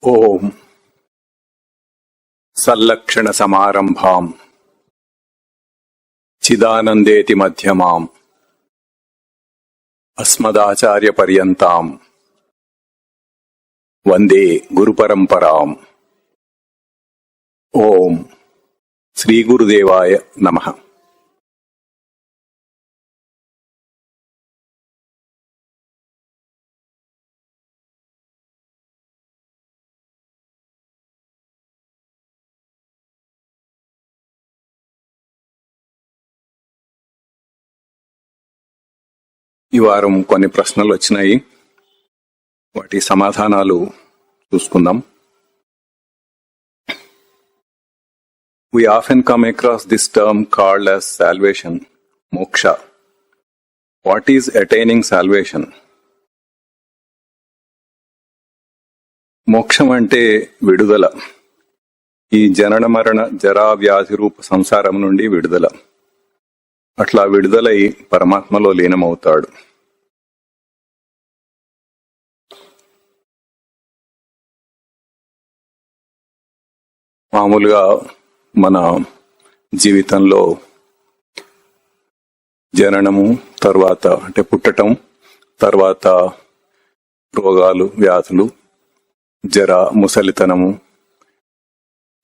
ఓం సల్లక్షణ సమారంభాం చిదానందేతి మధ్యమాం అస్మదాచార్య పర్యంతాం వందే గురుపరంపరాం. ఓం శ్రీ గురుదేవాయ నమః. ఈ వారం కొన్ని ప్రశ్నలు వచ్చినాయి, వాటి సమాధానాలు చూసుకుందాం. We often come across this term called as salvation, moksha. What is attaining salvation? మోక్షం అంటే విడుదల, ఈ జనన మరణ జరా వ్యాధి రూప సంసారం నుండి విడుదల. అట్లా విడుదలై పరమాత్మలో లీనమవుతాడు. మామూలుగా మన జీవితంలో జననము, తర్వాత అంటే పుట్టటం, తర్వాత రోగాలు వ్యాధులు, జర ముసలితనము,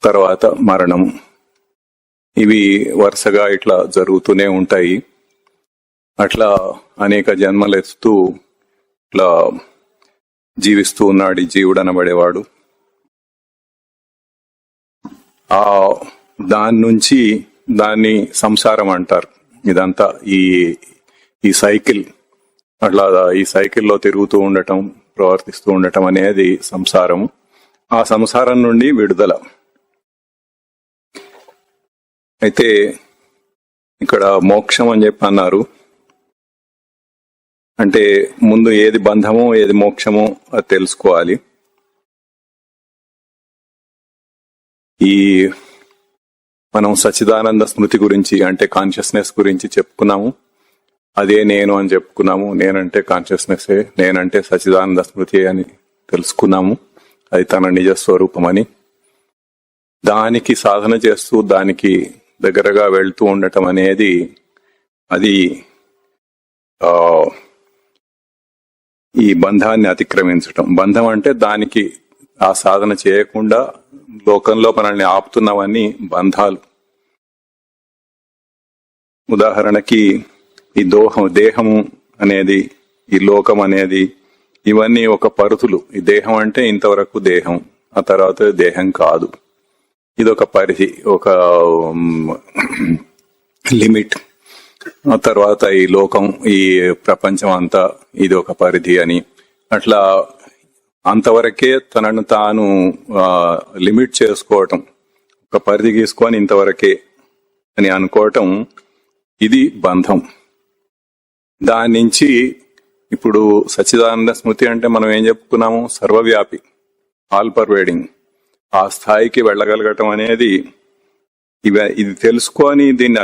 తర్వాత మరణము, ఇవి వరుసగా ఇట్లా జరుగుతూనే ఉంటాయి. అట్లా అనేక జన్మలెత్తు ఇట్లా జీవిస్తూ ఉన్నాడు ఈ జీవుడు అనబడేవాడు. దాని నుంచి దాన్ని సంసారం అంటారు. ఇదంతా ఈ సైకిల్, అట్లా ఈ సైకిల్లో తిరుగుతూ ఉండటం, ప్రవర్తిస్తూ ఉండటం అనేది సంసారము. ఆ సంసారం నుండి విడుదల. అయితే ఇక్కడ మోక్షం అని చెప్పి అన్నారు. అంటే ముందు ఏది బంధమో ఏది మోక్షమో అది తెలుసుకోవాలి. ఈ మనం సచ్చిదానంద స్మృతి గురించి అంటే కాన్షియస్నెస్ గురించి చెప్పుకున్నాము. అదే నేను అని చెప్పుకున్నాము. నేనంటే కాన్షియస్నెస్, నేనంటే సచ్చిదానంద స్మృతి అని తెలుసుకున్నాము. అది తన నిజ స్వరూపం అని. దానికి సాధన చేస్తూ దానికి దగ్గరగా వెళ్తూ ఉండటం అనేది అది ఈ బంధాన్ని అతిక్రమించటం. బంధం అంటే దానికి ఆ సాధన చేయకుండా లోకంలో మనల్ని ఆపుతున్నవన్నీ బంధాలు. ఉదాహరణకి ఈ దేహము అనేది, ఈ లోకం అనేది, ఇవన్నీ ఒక పరిధులు. ఈ దేహం అంటే ఇంతవరకు దేహం, ఆ తర్వాత దేహం కాదు. ఇది ఒక పరిధి, ఒక లిమిట్. ఆ తర్వాత ఈ లోకం, ఈ ప్రపంచం అంతా ఇది ఒక పరిధి అని, అట్లా అంతవరకే తనను తాను లిమిట్ చేసుకోవటం, ఒక పరిధి గీసుకొని ఇంతవరకే అని అనుకోవటం, ఇది బంధం. దాని నుంచి ఇప్పుడు సచ్చిదానంద స్మృతి అంటే మనం ఏం చెప్పుకున్నాము? సర్వవ్యాపి, ఆల్ పర్వేడింగ్. ఆ స్థాయికి వెళ్ళగలగటం అనేది ఇది తెలుసుకొని దీన్ని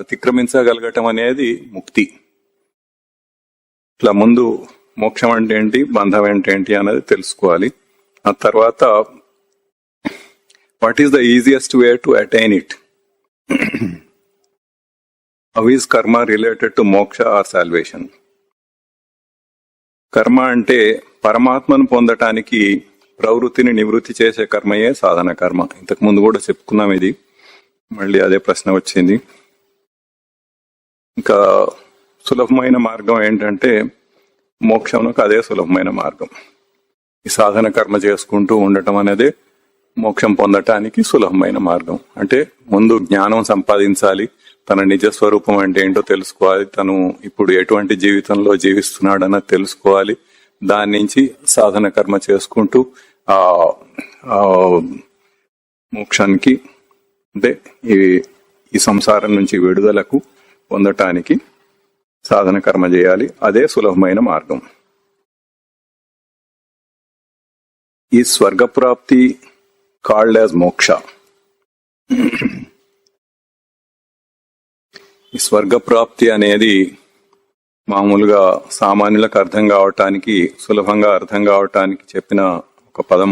అతిక్రమించగలగటం అనేది ముక్తి. ఇట్లా ముందు మోక్షం అంటే ఏంటి, బంధం అంటే ఏంటి అనేది తెలుసుకోవాలి. ఆ తర్వాత what is the easiest way to attain it? How is కర్మ రిలేటెడ్ టు మోక్ష ఆర్ సాల్వేషన్? కర్మ అంటే పరమాత్మను పొందటానికి ప్రవృత్తిని నివృత్తి చేసే కర్మయే సాధన కర్మ. ఇంతకు ముందు కూడా చెప్పుకున్నాం ఇది, మళ్ళీ అదే ప్రశ్న వచ్చింది. ఇంకా సులభమైన మార్గం ఏంటంటే మోక్షంకు అదే సులభమైన మార్గం. ఈ సాధన కర్మ చేసుకుంటూ ఉండటం అనేది మోక్షం పొందటానికి సులభమైన మార్గం. అంటే ముందు జ్ఞానం సంపాదించాలి, తన నిజ స్వరూపం అంటే ఏంటో తెలుసుకోవాలి, తను ఇప్పుడు ఎటువంటి జీవితంలో జీవిస్తున్నాడన్నది తెలుసుకోవాలి. దాని నుంచి సాధన కర్మ చేసుకుంటూ ఆ మోక్షానికి అంటే ఈ సంసారం నుంచి విడుదలకు పొందటానికి సాధన కర్మ చేయాలి. అదే సులభమైన మార్గం. ఈ స్వర్గప్రాప్తి కాల్డ్ యాజ్ మోక్ష. ఈ స్వర్గప్రాప్తి అనేది మామూలుగా సామాన్యులకు అర్థం కావటానికి, సులభంగా అర్థం కావటానికి చెప్పిన ఒక పదం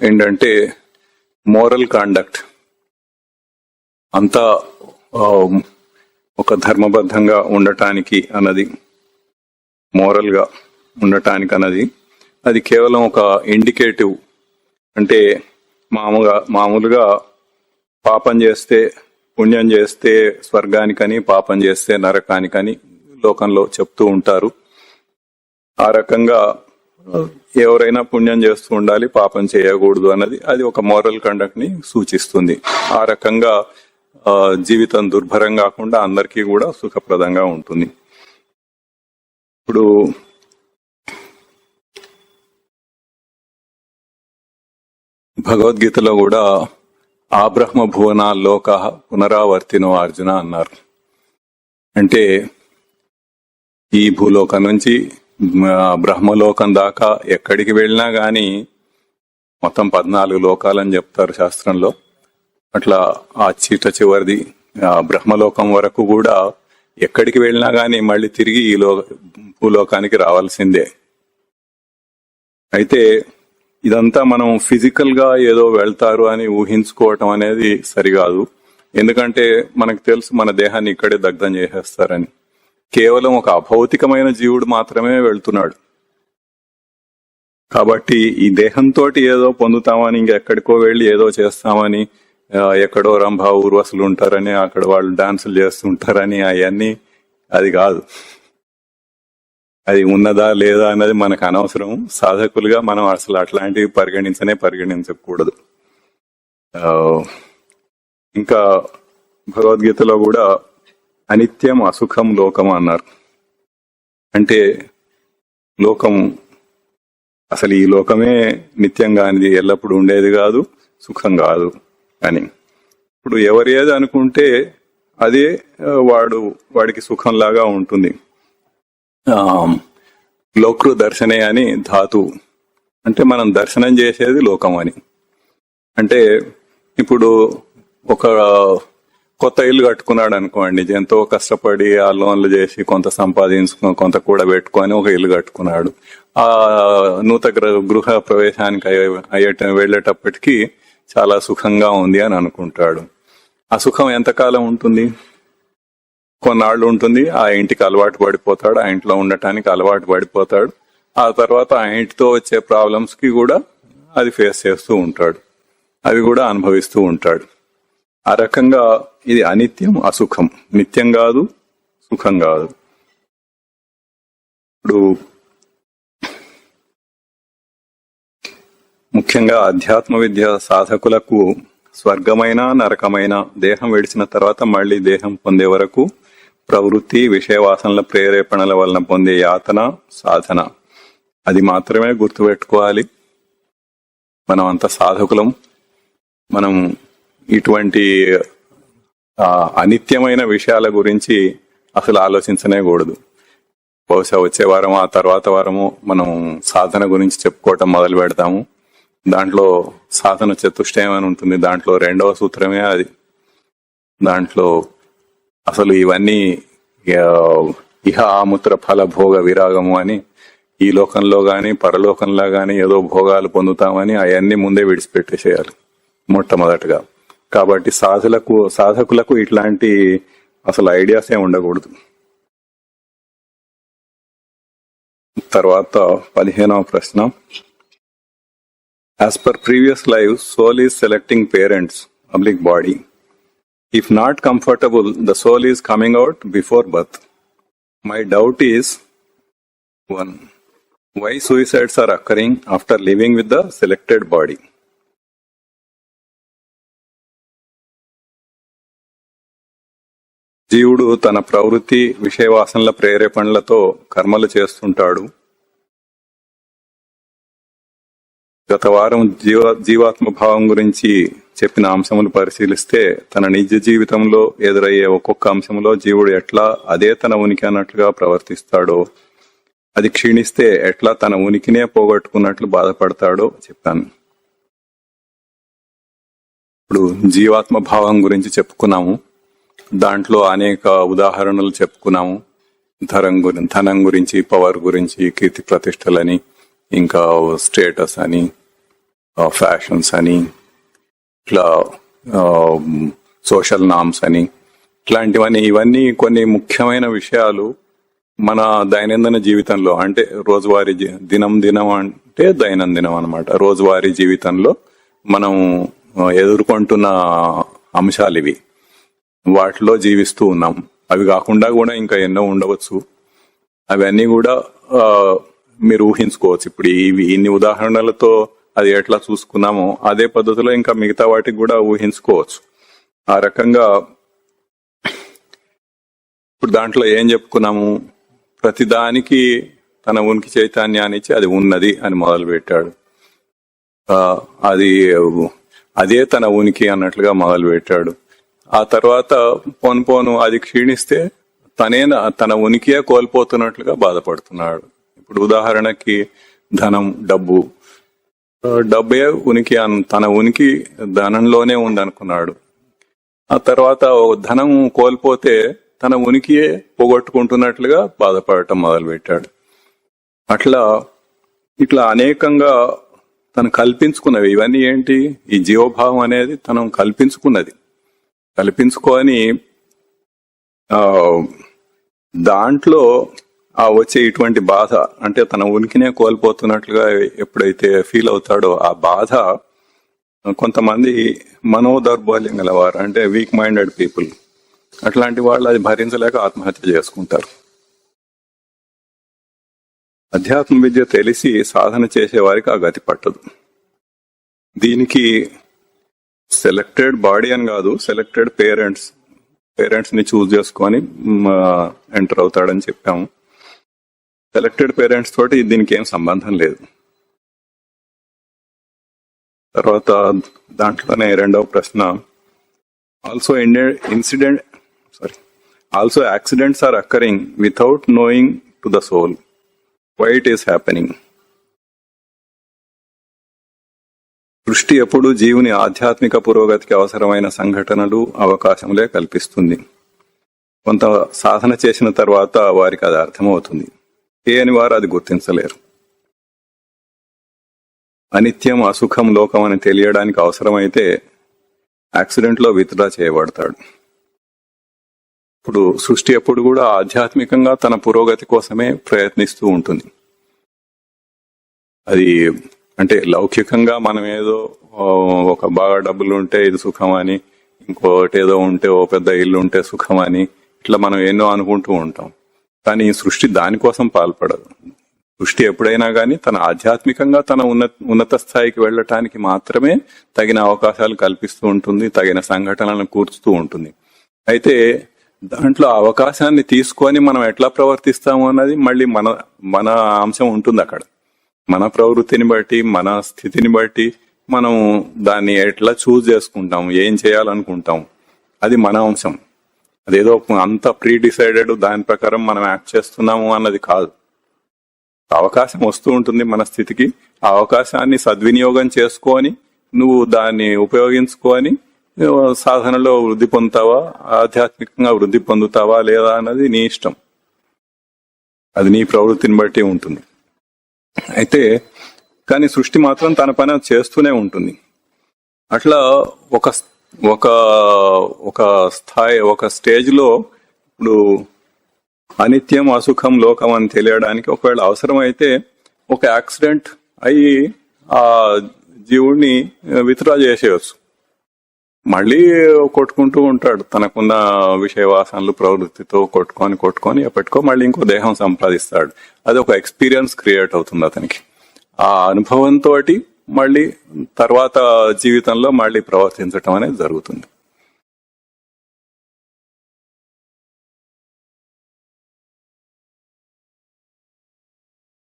ఏంటంటే మోరల్ కాండక్ట్. అంతా ఒక ధర్మబద్ధంగా ఉండటానికి అన్నది, మోరల్ గా ఉండటానికి అన్నది, అది కేవలం ఒక ఇండికేటివ్. అంటే మామూలుగా పాపం చేస్తే పుణ్యం చేస్తే స్వర్గానికని, పాపం చేస్తే నరకానికని లోకంలో చెప్తూ ఉంటారు. ఆ రకంగా ఎవరైనా పుణ్యం చేస్తూ ఉండాలి, పాపం చేయకూడదు అన్నది అది ఒక మోరల్ కండక్ట్ ని సూచిస్తుంది. ఆ రకంగా జీవితం దుర్భరం కాకుండా అందరికీ కూడా సుఖప్రదంగా ఉంటుంది. ఇప్పుడు భగవద్గీతలో కూడా ఆ బ్రహ్మ భువనాల్లోక పునరావర్తినో అర్జున అన్నారు. అంటే ఈ భూలోకం నుంచి బ్రహ్మలోకం దాకా ఎక్కడికి వెళ్ళినా గాని మొత్తం 14 లోకాలని చెప్తారు శాస్త్రంలో. అట్లా ఆ చివరిది బ్రహ్మలోకం వరకు కూడా ఎక్కడికి వెళ్ళినా గాని మళ్ళీ తిరిగి ఈ భూలోకానికి రావాల్సిందే. అయితే ఇదంతా మనం ఫిజికల్ గా ఏదో వెళ్తారు అని ఊహించుకోవటం అనేది సరికాదు. ఎందుకంటే మనకు తెలుసు మన దేహాన్ని ఇక్కడే దగ్ధం చేసేస్తారని. కేవలం ఒక అభౌతికమైన జీవుడు మాత్రమే వెళ్తున్నాడు. కాబట్టి ఈ దేహంతో ఏదో పొందుతామని, ఇంకెక్కడికో వెళ్ళి ఏదో చేస్తామని, ఎక్కడో రంభ ఊర్వశులు ఉంటారని, అక్కడ వాళ్ళు డాన్సులు చేస్తుంటారని, అవన్నీ అది కాదు. అది ఉన్నదా లేదా అన్నది మనకు అనవసరం. సాధకులుగా మనం అసలు అట్లాంటివి పరిగణించకూడదు. ఇంకా భగవద్గీతలో కూడా అనిత్యం అసుఖం లోకం అన్నారు. అంటే లోకం అసలు ఈ లోకమే నిత్యం కానిది, ఎల్లప్పుడూ ఉండేది కాదు, సుఖం కాదు అని. ఇప్పుడు ఎవరు ఏది అనుకుంటే అదే వాడికి సుఖంలాగా ఉంటుంది. లోకృ దర్శనే అని ధాతు, అంటే మనం దర్శనం చేసేది లోకం అని. అంటే ఇప్పుడు ఒక కొత్త ఇల్లు కట్టుకున్నాడు అనుకోండి, ఎంతో కష్టపడి ఆ లోన్లు చేసి కొంత సంపాదించుకుని కొంత కూడా పెట్టుకొని ఒక ఇల్లు కట్టుకున్నాడు. ఆ నూతన గృహ ప్రవేశానికి వెళ్ళేటప్పటికి చాలా సుఖంగా ఉంది అని అనుకుంటాడు. ఆ సుఖం ఎంతకాలం ఉంటుంది? కొన్నాళ్ళు ఉంటుంది. ఆ ఇంటికి అలవాటు పడిపోతాడు, ఆ ఇంట్లో ఉండటానికి అలవాటు పడిపోతాడు. ఆ తర్వాత ఆ ఇంటితో వచ్చే ప్రాబ్లమ్స్ కి కూడా అది ఫేస్ చేస్తూ ఉంటాడు, అవి కూడా అనుభవిస్తూ ఉంటాడు. ఆ రకంగా ఇది అనిత్యం అసుఖం, నిత్యం కాదు, సుఖం కాదు. ఇప్పుడు ముఖ్యంగా అధ్యాత్మ విద్య సాధకులకు స్వర్గమైన నరకమైన దేహం విడిచిన తర్వాత మళ్లీ దేహం పొందే వరకు ప్రవృత్తి విషయవాసనల ప్రేరేపణల వలన పొందే యాతన సాధన, అది మాత్రమే గుర్తుపెట్టుకోవాలి. మనం అంత సాధకులం. మనం ఇటువంటి అనిత్యమైన విషయాల గురించి అసలు ఆలోచించనే కూడదు. బహుశా వచ్చే వారం ఆ తర్వాత వారము మనం సాధన గురించి చెప్పుకోవటం మొదలు పెడతాము. దాంట్లో సాధన చతుష్టయం అని ఉంటుంది, దాంట్లో 2వ సూత్రమే అది. దాంట్లో అసలు ఇవన్నీ ఇహ ఆముత్ర ఫల భోగ విరాగము అని, ఈ లోకంలో గాని పరలోకంలో గాని ఏదో భోగాలు పొందుతామని అవన్నీ ముందే విడిచిపెట్టేసేయాలి మొట్టమొదటిగా. కాబట్టి సాధకులకు ఇట్లాంటి అసలు ఐడియాసే ఉండకూడదు. తర్వాత 15వ ప్రశ్న. As per previous lives, soul is selecting parents, body. If not comfortable, the soul is coming out before birth. My doubt is, 1. Why suicides are occurring after living with the selected body? జీవుడు తన ప్రవృత్తి విషయవాసనల ప్రేరేపణలతో కర్మలు చేస్తుంటాడు. గత వారం జీవాత్మ భావం గురించి చెప్పిన అంశములు పరిశీలిస్తే తన నిజ జీవితంలో ఎదురయ్యే ఒక్కొక్క అంశంలో జీవుడు ఎట్లా అదే తన ఉనికి అన్నట్లుగా ప్రవర్తిస్తాడో, అది క్షీణిస్తే ఎట్లా తన ఉనికినే పోగొట్టుకున్నట్లు బాధపడతాడో చెప్పాను. ఇప్పుడు జీవాత్మ భావం గురించి చెప్పుకున్నాము. దాంట్లో అనేక ఉదాహరణలు చెప్పుకున్నాము. ధనం గురించి, పవర్ గురించి, కీర్తి ప్రతిష్టలని, ఇంకా స్టేటస్ అని, ఫ్యాషన్స్ అని, ఇట్లా సోషల్ నామ్స్ అని, ఇవన్నీ కొన్ని ముఖ్యమైన విషయాలు మన దైనందిన జీవితంలో, అంటే రోజువారీ దినం అంటే దైనందినం అన్నమాట. రోజువారీ జీవితంలో మనం ఎదుర్కొంటున్న అంశాలు ఇవి. వాటిలో జీవిస్తూ ఉన్నాం. అవి కాకుండా కూడా ఇంకా ఎన్నో ఉండవచ్చు. అవన్నీ కూడా మీరు ఊహించుకోవచ్చు. ఇప్పుడు ఇన్ని ఉదాహరణలతో అది ఎట్లా చూసుకున్నామో అదే పద్ధతిలో ఇంకా మిగతా వాటికి కూడా ఊహించుకోవచ్చు. ఆ రకంగా ఇప్పుడు దాంట్లో ఏం చెప్పుకున్నాము, ప్రతిదానికి తన ఉనికి చైతన్యాన్ని ఇచ్చి అది ఉన్నది అని మొదలు పెట్టాడు. అదే తన ఉనికి అన్నట్లుగా మొదలు పెట్టాడు. ఆ తర్వాత పోను అది క్షీణిస్తే తన ఉనికియే కోల్పోతున్నట్లుగా బాధపడుతున్నాడు. ఇప్పుడు ఉదాహరణకి ధనం, డబ్బే ఉనికి, తన ఉనికి ధనంలోనే ఉందనుకున్నాడు. ఆ తర్వాత ధనం కోల్పోతే తన ఉనికియే పోగొట్టుకుంటున్నట్లుగా బాధపడటం మొదలు పెట్టాడు. ఇట్లా అనేకంగా తను కల్పించుకున్నవి. ఇవన్నీ ఏంటి? ఈ జీవభావం అనేది తను కల్పించుకొని దాంట్లో వచ్చే ఇటువంటి బాధ, అంటే తన ఉనికినే కోల్పోతున్నట్లుగా ఎప్పుడైతే ఫీల్ అవుతాడో ఆ బాధ కొంతమంది మనోదౌర్బల్యం గలవారు, అంటే వీక్ మైండెడ్ పీపుల్, అట్లాంటి వాళ్ళు అది భరించలేక ఆత్మహత్య చేసుకుంటారు. అధ్యాత్మ విద్య తెలిసి సాధన చేసే వారికి ఆ గతి పట్టదు. దీనికి సెలెక్టెడ్ బాడీ అని కాదు, సెలెక్టెడ్ పేరెంట్స్ ని చూస్ చేసుకొని ఎంటర్ అవుతాడని చెప్పాము. సెలెక్టెడ్ పేరెంట్స్ తోటి దీనికి ఏం సంబంధం లేదు. తర్వాత దాంట్లోనే రెండవ ప్రశ్న, also accidents are occurring without knowing to the soul, why it is happening. సృష్టి ఎప్పుడు జీవుని ఆధ్యాత్మిక పురోగతికి అవసరమైన సంఘటనలు, అవకాశములే కల్పిస్తుంది. కొంత సాధన చేసిన తర్వాత వారికి అది అర్థమవుతుంది. చేయని వారు అది గుర్తించలేరు. అనిత్యం, అసుఖం లోకం అని తెలియడానికి అవసరమైతే యాక్సిడెంట్ లో విత్డ్రా చేయబడతాడు. ఇప్పుడు సృష్టి ఎప్పుడు కూడా ఆధ్యాత్మికంగా తన పురోగతి కోసమే ప్రయత్నిస్తూ ఉంటుంది. అది అంటే లౌకికంగా మనం ఏదో ఒక బాగా డబ్బులు ఉంటే ఇది సుఖం అని, ఇంకోటి ఏదో ఉంటే ఓ పెద్ద ఇల్లు ఉంటే సుఖం అని, ఇట్లా మనం ఎన్నో అనుకుంటూ ఉంటాం. కానీ సృష్టి దానికోసం పాల్పడదు. సృష్టి ఎప్పుడైనా కానీ తన ఆధ్యాత్మికంగా తన ఉన్నత స్థాయికి వెళ్ళటానికి మాత్రమే తగిన అవకాశాలు కల్పిస్తూ ఉంటుంది, తగిన సంఘటనలను కూర్చుతూ ఉంటుంది. అయితే దాంట్లో అవకాశాన్ని తీసుకొని మనం ఎట్లా ప్రవర్తిస్తాము అన్నది మళ్ళీ మన అంశం ఉంటుంది అక్కడ. మన ప్రవృత్తిని బట్టి, మన స్థితిని బట్టి మనం దాన్ని ఎట్లా చూస్ చేసుకుంటాం, ఏం చేయాలనుకుంటాం, అది మన అంశం. అదేదో అంత ప్రీ డిసైడెడ్ దాని ప్రకారం మనం యాక్ట్ చేస్తున్నాము అన్నది కాదు. అవకాశం వస్తూ ఉంటుంది మన స్థితికి. ఆ అవకాశాన్ని సద్వినియోగం చేసుకొని నువ్వు దాన్ని ఉపయోగించుకొని సాధనలో వృద్ధి పొందుతావా, ఆధ్యాత్మికంగా వృద్ధి పొందుతావా లేదా అన్నది నీ ఇష్టం. అది నీ ప్రవృత్తిని బట్టి ఉంటుంది. అయితే కానీ సృష్టి మాత్రం తన పని చేస్తూనే ఉంటుంది. అట్లా ఒక స్థాయి, ఒక స్టేజ్ లో ఇప్పుడు అనిత్యం, అసుఖం లోకం అని తెలియడానికి ఒకవేళ అవసరమైతే ఒక యాక్సిడెంట్ అయ్యి ఆ జీవుడిని విత్డ్రా చేసేయచ్చు. మళ్ళీ కొట్టుకుంటూ ఉంటాడు. తనకున్న విషయ వాసనలు ప్రవృత్తితో కొట్టుకొని ఎప్పటికో మళ్ళీ ఇంకో దేహం సంపాదిస్తాడు. అది ఒక ఎక్స్పీరియన్స్ క్రియేట్ అవుతుంది అతనికి. ఆ అనుభవంతో మళ్ళీ తర్వాత జీవితంలో మళ్ళీ ప్రవర్తించటం అనేది జరుగుతుంది.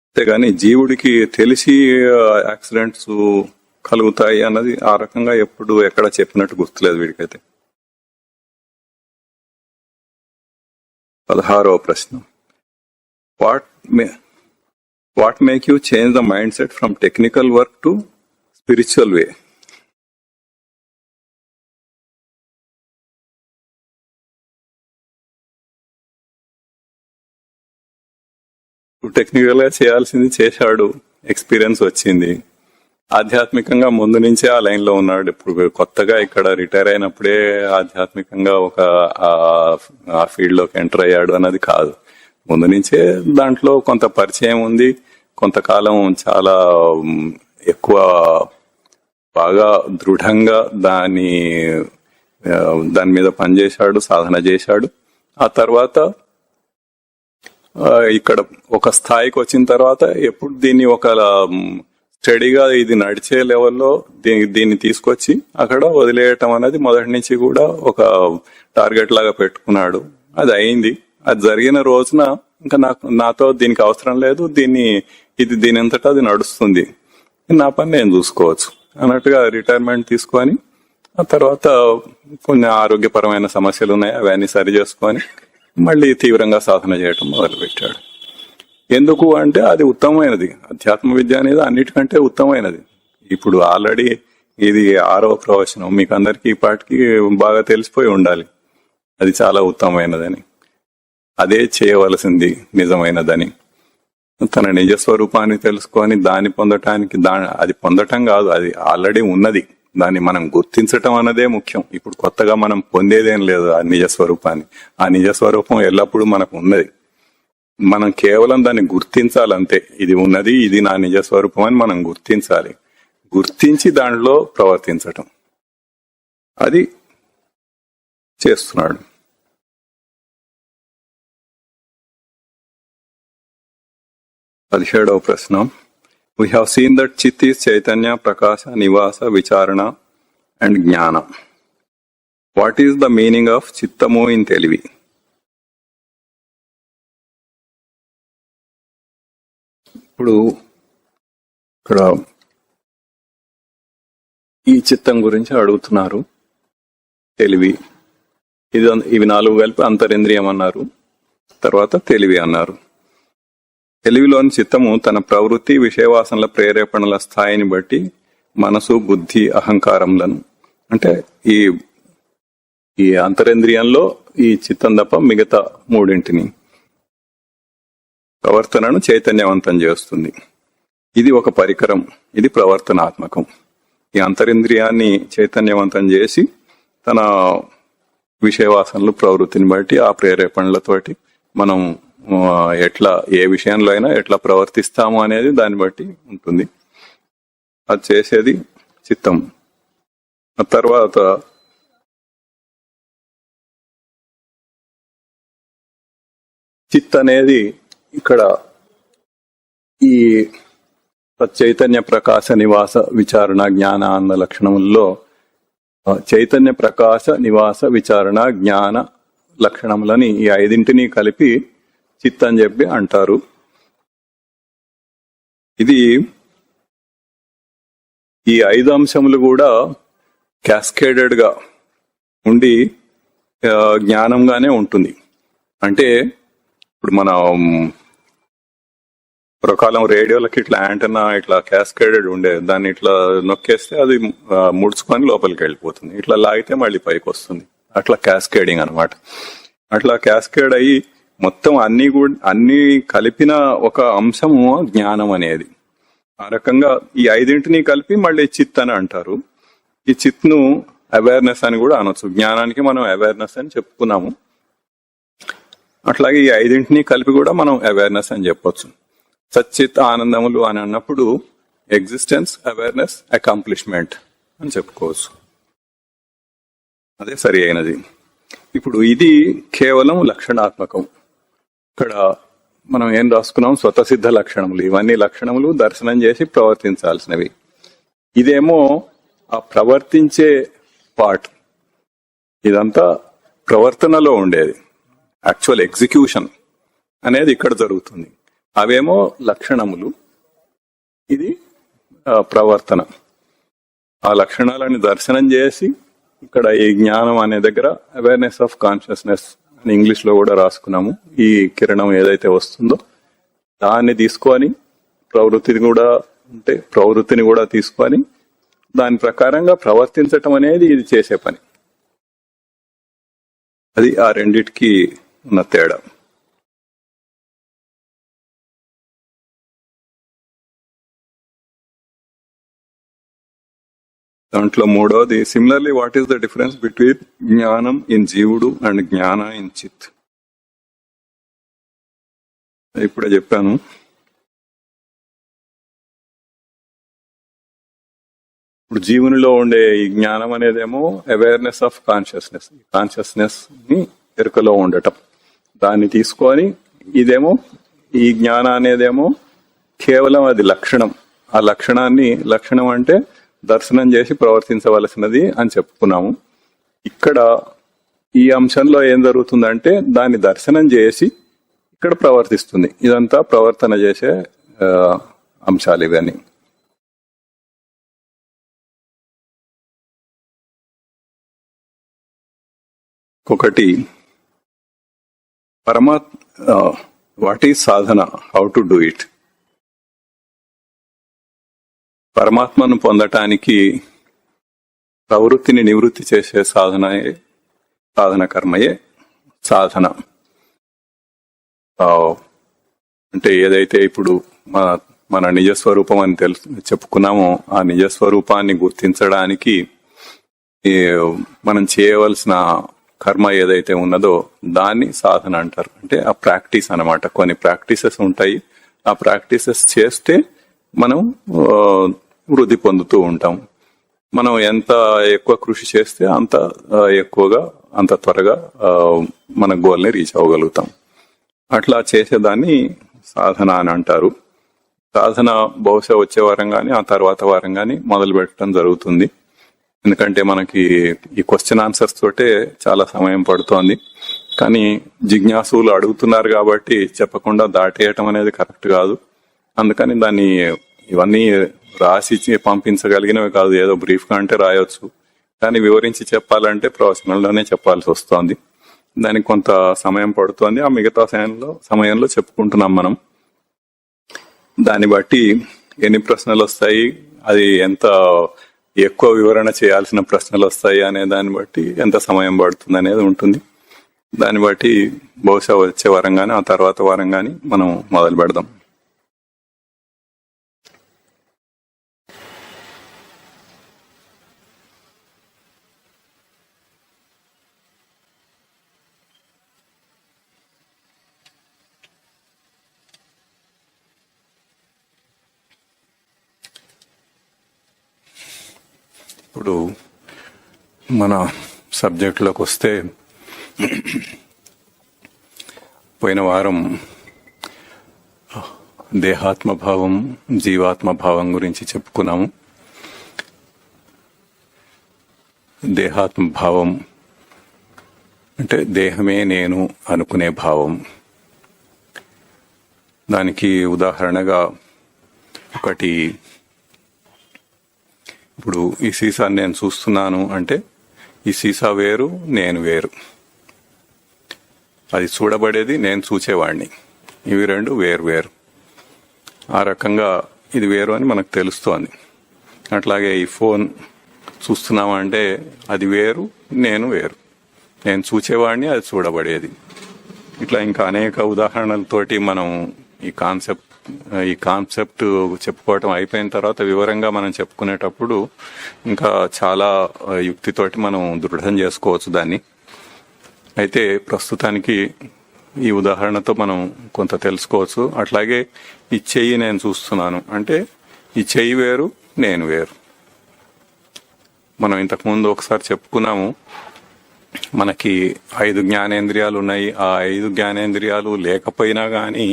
అంతేగాని జీవుడికి తెలిసి యాక్సిడెంట్స్ కలుగుతాయి అన్నది ఆ రకంగా ఎప్పుడు ఎక్కడ చెప్పినట్టు గుర్తులేదు వీడికైతే. 16వ ప్రశ్న, what make you change the mind set from technical work to spiritual way? Technical గా చేయాల్సింది చేశాడు, ఎక్స్పీరియన్స్ వచ్చింది. ఆధ్యాత్మికంగా ముందు నుంచే ఆ లైన్ లో ఉన్నాడు. ఇప్పుడు కొత్తగా ఇక్కడ రిటైర్ అయినప్పుడే ఆధ్యాత్మికంగా ఆ ఫీల్డ్ లోకి ఎంటర్ అయ్యాడు అన్నది కాదు. ముందు నుంచే దాంట్లో కొంత పరిచయం ఉంది. కొంతకాలం చాలా ఎక్కువ బాగా దృఢంగా దాని మీద పనిచేశాడు, సాధన చేశాడు. ఆ తర్వాత ఇక్కడ ఒక స్థాయికి వచ్చిన తర్వాత ఎప్పుడు దీన్ని ఒక స్టడీగా ఇది నడిచే లెవెల్లో దీన్ని తీసుకొచ్చి అక్కడ వదిలేయటం అనేది మొదటి నుంచి కూడా ఒక టార్గెట్ లాగా పెట్టుకున్నాడు. అది అయింది. అది జరిగిన రోజున ఇంకా నాతో దీనికి అవసరం లేదు, దీని అంతటా అది నడుస్తుంది, నా పని నేను చూసుకోవచ్చు అన్నట్టుగా రిటైర్మెంట్ తీసుకొని ఆ తర్వాత కొన్ని ఆరోగ్యపరమైన సమస్యలు ఉన్నాయి, అవన్నీ సరి చేసుకొని మళ్ళీ తీవ్రంగా సాధన చేయటం మొదలుపెట్టాడు. ఎందుకు అంటే అది ఉత్తమమైనది. అధ్యాత్మ విద్య అనేది అన్నిటికంటే ఉత్తమమైనది. ఇప్పుడు ఆల్రెడీ ఇది 6వ ప్రవచనం, మీకు అందరికీ ఈ పాటికి బాగా తెలిసిపోయి ఉండాలి అది చాలా ఉత్తమమైనదని, అదే చేయవలసింది నిజమైనదని. తన నిజస్వరూపాన్ని తెలుసుకొని దాన్ని పొందటానికి అది పొందటం కాదు, అది ఆల్రెడీ ఉన్నది, దాన్ని మనం గుర్తించటం అన్నదే ముఖ్యం. ఇప్పుడు కొత్తగా మనం పొందేదేం లేదు ఆ నిజస్వరూపాన్ని. ఆ నిజస్వరూపం ఎల్లప్పుడూ మనకు ఉన్నది. మనం కేవలం దాన్ని గుర్తించాలంతే. ఇది ఉన్నది, ఇది నా నిజస్వరూపం అని మనం గుర్తించాలి. గుర్తించి దానిలో ప్రవర్తించటం, అది చేస్తున్నాడు. పదిహేడవ ప్రశ్న. We have seen that Chit is Chaitanya, Prakasha, Nivasa, Vicharana and Jnana. What is the meaning of Chittamu in Telugu? ఇప్పుడు ఇక్కడ ఈ చిత్తం గురించి అడుగుతున్నారు. తెలివి, ఇవి 4 కలిపి అంతరింద్రియం అన్నారు, తర్వాత తెలివి అన్నారు. తెలివిలోని చిత్తము తన ప్రవృత్తి విషయవాసనల ప్రేరేపణల స్థాయిని బట్టి మనసు, బుద్ధి, అహంకారములను, అంటే ఈ అంతరింద్రియంలో ఈ చిత్తం తప్ప మిగతా 3 ప్రవర్తనను చైతన్యవంతం చేస్తుంది. ఇది ఒక పరికరం, ఇది ప్రవర్తనాత్మకం. ఈ అంతరింద్రియాన్ని చైతన్యవంతం చేసి తన విషయవాసనలు, ప్రవృత్తిని బట్టి ఆ ప్రేరేపణలతోటి మనం ఏ విషయంలో అయినా ఎట్లా ప్రవర్తిస్తాము అనేది దాన్ని బట్టి ఉంటుంది. అది చేసేది చిత్తం. ఆ తర్వాత చిత్ అనేది ఇక్కడ ఈ చైతన్య ప్రకాశ నివాస విచారణ జ్ఞాన అన్న లక్షణముల్లో చైతన్య ప్రకాశ నివాస విచారణ జ్ఞాన లక్షణములని ఈ 5 కలిపి చిత్ అని చెప్పి అంటారు. ఇది ఈ 5 అంశములు కూడా క్యాస్కేడెడ్ గా ఉండి జ్ఞానంగానే ఉంటుంది. అంటే ఇప్పుడు మన ప్రకాలం రేడియోలకి ఇట్లా యాంటెన్నా ఇట్లా క్యాస్కేడెడ్ ఉండే, దాన్ని ఇట్లా నొక్కేస్తే అది ముడుచుకొని లోపలికి వెళ్ళిపోతుంది, ఇట్లా లాగితే మళ్ళీ పైకి వస్తుంది. అట్లా క్యాస్కేడింగ్ అనమాట. అట్లా క్యాస్కేడ్ అయ్యి మొత్తం అన్ని కలిపిన ఒక అంశము జ్ఞానం అనేది. ఆ రకంగా ఈ 5 కలిపి మళ్ళీ చిత్ అని అంటారు. ఈ చిత్ ను అవేర్నెస్ అని కూడా అనొచ్చు. జ్ఞానానికి మనం అవేర్నెస్ అని చెప్పుకున్నాము. అట్లాగే ఈ 5 కలిపి కూడా మనం అవేర్నెస్ అని చెప్పొచ్చు. సచ్చిత్ ఆనందములు అని అన్నప్పుడు ఎగ్జిస్టెన్స్, అవేర్నెస్, అకాంప్లిష్మెంట్ అని చెప్పుకోవచ్చు. అదే సరి అయినది. ఇప్పుడు ఇది కేవలం లక్షణాత్మకం. ఇక్కడ మనం ఏం రాసుకున్నాం? స్వతసిద్ధ లక్షణములు. ఇవన్నీ లక్షణములు దర్శనం చేసి ప్రవర్తించాల్సినవి. ఇదేమో ఆ ప్రవర్తించే పార్ట్. ఇదంతా ప్రవర్తనలో ఉండేది. యాక్చువల్ ఎగ్జిక్యూషన్ అనేది ఇక్కడ జరుగుతుంది. అవేమో లక్షణములు, ఇది ప్రవర్తన. ఆ లక్షణాలని దర్శనం చేసి ఇక్కడ ఈ జ్ఞానం అనే దగ్గర అవేర్నెస్ ఆఫ్ కాన్షియస్నెస్ అని ఇంగ్లీష్ లో కూడా రాసుకున్నాము. ఈ కిరణం ఏదైతే వస్తుందో దాన్ని తీసుకొని ప్రవృత్తిని కూడా తీసుకొని దాని ప్రకారంగా ప్రవర్తించటం అనేది ఇది చేసే పని. అది ఆ రెండిటికి ఉన్న తేడా. దాంట్లో మూడోది similarly what is the difference between జ్ఞానం ఇన్ జీవుడు అండ్ జ్ఞాన ఇన్ చిత్. ఇప్పుడే చెప్పాను. ఇప్పుడు జీవునిలో ఉండే ఈ జ్ఞానం అనేదేమో అవేర్నెస్ ఆఫ్ కాన్షియస్నెస్, కాన్షియస్నెస్ ని ఎరుకలో ఉండటం, దాన్ని తీసుకొని ఇదేమో ఈ జ్ఞానం అనేదేమో కేవలం అది లక్షణం. ఆ లక్షణం అంటే దర్శనం చేసి ప్రవర్తించవలసినది అని చెప్పుకున్నాము. ఇక్కడ ఈ అంశంలో ఏం జరుగుతుందంటే దాన్ని దర్శనం చేసి ఇక్కడ ప్రవర్తిస్తుంది. ఇదంతా ప్రవర్తన చేసే అంశాలు ఇవన్నీ. ఒకటి what is Sadhana, how to do it. పరమాత్మను పొందటానికి ప్రవృత్తిని నివృత్తి చేసే సాధన కర్మయే సాధన. అంటే ఏదైతే ఇప్పుడు మన నిజస్వరూపం అని చెప్పుకున్నామో ఆ నిజస్వరూపాన్ని గుర్తించడానికి మనం చేయవలసిన కర్మ ఏదైతే ఉన్నదో దాన్ని సాధన అంటారు. అంటే ఆ ప్రాక్టీస్ అన్నమాట. కొన్ని ప్రాక్టీసెస్ ఉంటాయి, ఆ ప్రాక్టీసెస్ చేస్తే మనం వృద్ధి పొందుతూ ఉంటాం. మనం ఎంత ఎక్కువ కృషి చేస్తే అంత ఎక్కువగా అంత త్వరగా మన గోల్ని రీచ్ అవ్వగలుగుతాం. అట్లా చేసేదాన్ని సాధన అని అంటారు. సాధన బహుశా వచ్చే వారం కానీ ఆ తర్వాత వారం కానీ మొదలు పెట్టడం జరుగుతుంది. ఎందుకంటే మనకి ఈ క్వశ్చన్ ఆన్సర్స్ తోటే చాలా సమయం పడుతోంది. కానీ జిజ్ఞాసులు అడుగుతున్నారు కాబట్టి చెప్పకుండా దాటేయటం అనేది కరెక్ట్ కాదు. అందుకని దాన్ని ఇవన్నీ రాసి పంపించగలిగినవి కాదు. ఏదో బ్రీఫ్ గా అంటే రాయొచ్చు, కానీ వివరించి చెప్పాలంటే ప్రవచనంలోనే చెప్పాల్సి వస్తోంది. దానికి కొంత సమయం పడుతోంది. ఆ మిగతా సమయంలో చెప్పుకుంటున్నాం మనం. దాన్ని బట్టి ఎన్ని ప్రశ్నలు వస్తాయి, అది ఎంత ఎక్కువ వివరణ చేయాల్సిన ప్రశ్నలు వస్తాయి అనే దాన్ని బట్టి ఎంత సమయం పడుతుంది అనేది ఉంటుంది. దాన్ని బట్టి బహుశా వచ్చే వారం కానీ ఆ తర్వాత వారం కానీ మనం మొదలు పెడదాం. ఇప్పుడు మన సబ్జెక్టులోకి వస్తే, పోయిన వారం దేహాత్మభావం జీవాత్మభావం గురించి చెప్పుకున్నాము. దేహాత్మభావం అంటే దేహమే నేను అనుకునే భావం. దానికి ఉదాహరణగా ఒకటి, ఇప్పుడు ఈ సీసాని నేను చూస్తున్నాను అంటే ఈ సీసా వేరు, నేను వేరు. అది చూడబడేది, నేను చూచేవాడిని. ఇవి రెండు వేరు వేరు. ఆ రకంగా ఇది వేరు అని మనకు తెలుస్తోంది. అట్లాగే ఈ ఫోన్ చూస్తున్నామంటే అది వేరు, నేను వేరు. నేను చూచేవాడిని, అది చూడబడేది. ఇట్లా ఇంకా అనేక ఉదాహరణలతోటి మనం ఈ కాన్సెప్ట్ చెప్పుకోవటం అయిపోయిన తర్వాత వివరంగా మనం చెప్పుకునేటప్పుడు ఇంకా చాలా యుక్తితోటి మనం దృఢం చేసుకోవచ్చు దాన్ని. అయితే ప్రస్తుతానికి ఈ ఉదాహరణతో మనం కొంత తెలుసుకోవచ్చు. అట్లాగే ఈ చెయ్యి నేను చూస్తున్నాను అంటే ఈ చెయ్యి వేరు, నేను వేరు. మనం ఇంతకుముందు ఒకసారి చెప్పుకున్నాము, మనకి 5 జ్ఞానేంద్రియాలు ఉన్నాయి. ఆ 5 జ్ఞానేంద్రియాలు లేకపోయినా కానీ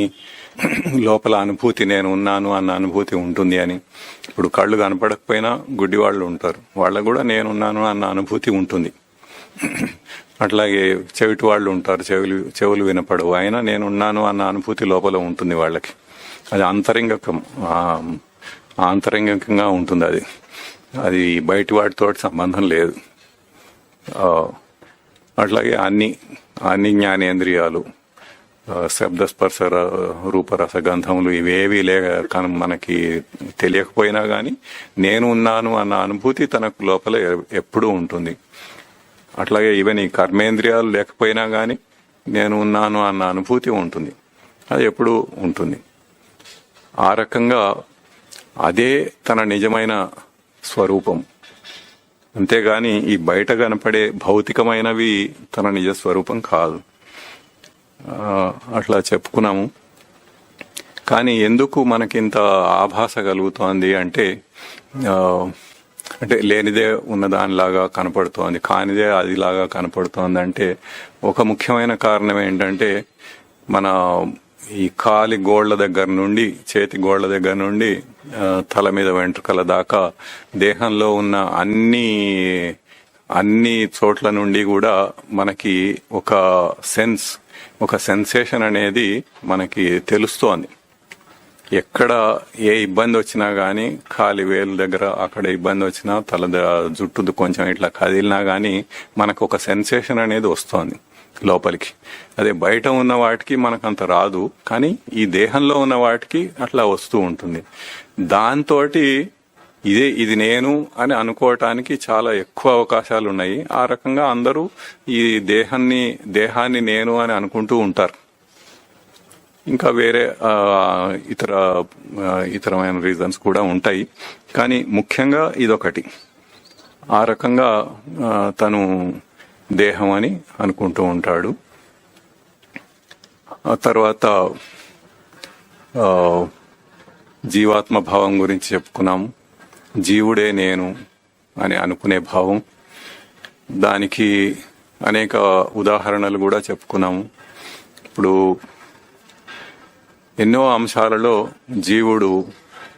లోపల అనుభూతి నేను ఉన్నాను అన్న అనుభూతి ఉంటుంది అని. ఇప్పుడు కళ్ళు కనపడకపోయినా గుడ్డి వాళ్ళు ఉంటారు, వాళ్ళకు కూడా నేనున్నాను అన్న అనుభూతి ఉంటుంది. అట్లాగే చెవిటి వాళ్ళు ఉంటారు, చెవులు వినపడవు, అయినా నేనున్నాను అన్న అనుభూతి లోపల ఉంటుంది వాళ్ళకి. అది ఆంతరంగికంగా ఉంటుంది. అది బయటి వాటితో సంబంధం లేదు. అట్లాగే అన్ని జ్ఞానేంద్రియాలు, శబ్దస్పర్శ రూపరస గంధములు ఇవేవి మనకి తెలియకపోయినా గాని నేను ఉన్నాను అన్న అనుభూతి తనకు లోపల ఎప్పుడూ ఉంటుంది. అట్లాగే ఈవెన్ ఈ కర్మేంద్రియాలు లేకపోయినా గాని నేను ఉన్నాను అన్న అనుభూతి ఉంటుంది, అది ఎప్పుడూ ఉంటుంది. ఆ రకంగా అదే తన నిజమైన స్వరూపం. అంతేగాని ఈ బయట కనపడే భౌతికమైనవి తన నిజ స్వరూపం కాదు. అట్లా చెప్పుకున్నాము. కానీ ఎందుకు మనకింత ఆభాస కలుగుతోంది అంటే అంటే లేనిదే ఉన్నదానిలాగా కనపడుతోంది, కానిదే అదిలాగా కనపడుతోంది అంటే ఒక ముఖ్యమైన కారణం ఏంటంటే మన ఈ కాలి గోళ్ల దగ్గర నుండి, చేతి గోళ్ల దగ్గర నుండి తల మీద వెంట్రుకల దాకా దేహంలో ఉన్న అన్ని చోట్ల నుండి కూడా మనకి ఒక సెన్సేషన్ అనేది మనకి తెలుస్తోంది. ఎక్కడ ఏ ఇబ్బంది వచ్చినా గానీ, కాలి వేలు దగ్గర అక్కడ ఇబ్బంది వచ్చినా, జుట్టు కొంచెం ఇట్లా కదిలినా గానీ మనకు ఒక సెన్సేషన్ అనేది వస్తోంది లోపలికి. అదే బయట ఉన్న వాటికి మనకంత రాదు, కానీ ఈ దేహంలో ఉన్న వాటికి అట్లా వస్తూ ఉంటుంది. దాంతోటి ఇది నేను అని అనుకోవటానికి చాలా ఎక్కువ అవకాశాలు ఉన్నాయి. ఆ రకంగా అందరూ ఈ దేహాన్ని నేను అని అనుకుంటూ ఉంటారు. ఇంకా వేరే ఇతరమైన రీజన్స్ కూడా ఉంటాయి, కానీ ముఖ్యంగా ఇదొకటి. ఆ రకంగా తను దేహం అని అనుకుంటూ ఉంటాడు. ఆ తర్వాత జీవాత్మ భావం గురించి చెప్పుకున్నాము. జీవుడే నేను అని అనుకునే భావం, దానికి అనేక ఉదాహరణలు కూడా చెప్పుకున్నాము. ఇప్పుడు ఎన్నో అంశాలలో జీవుడు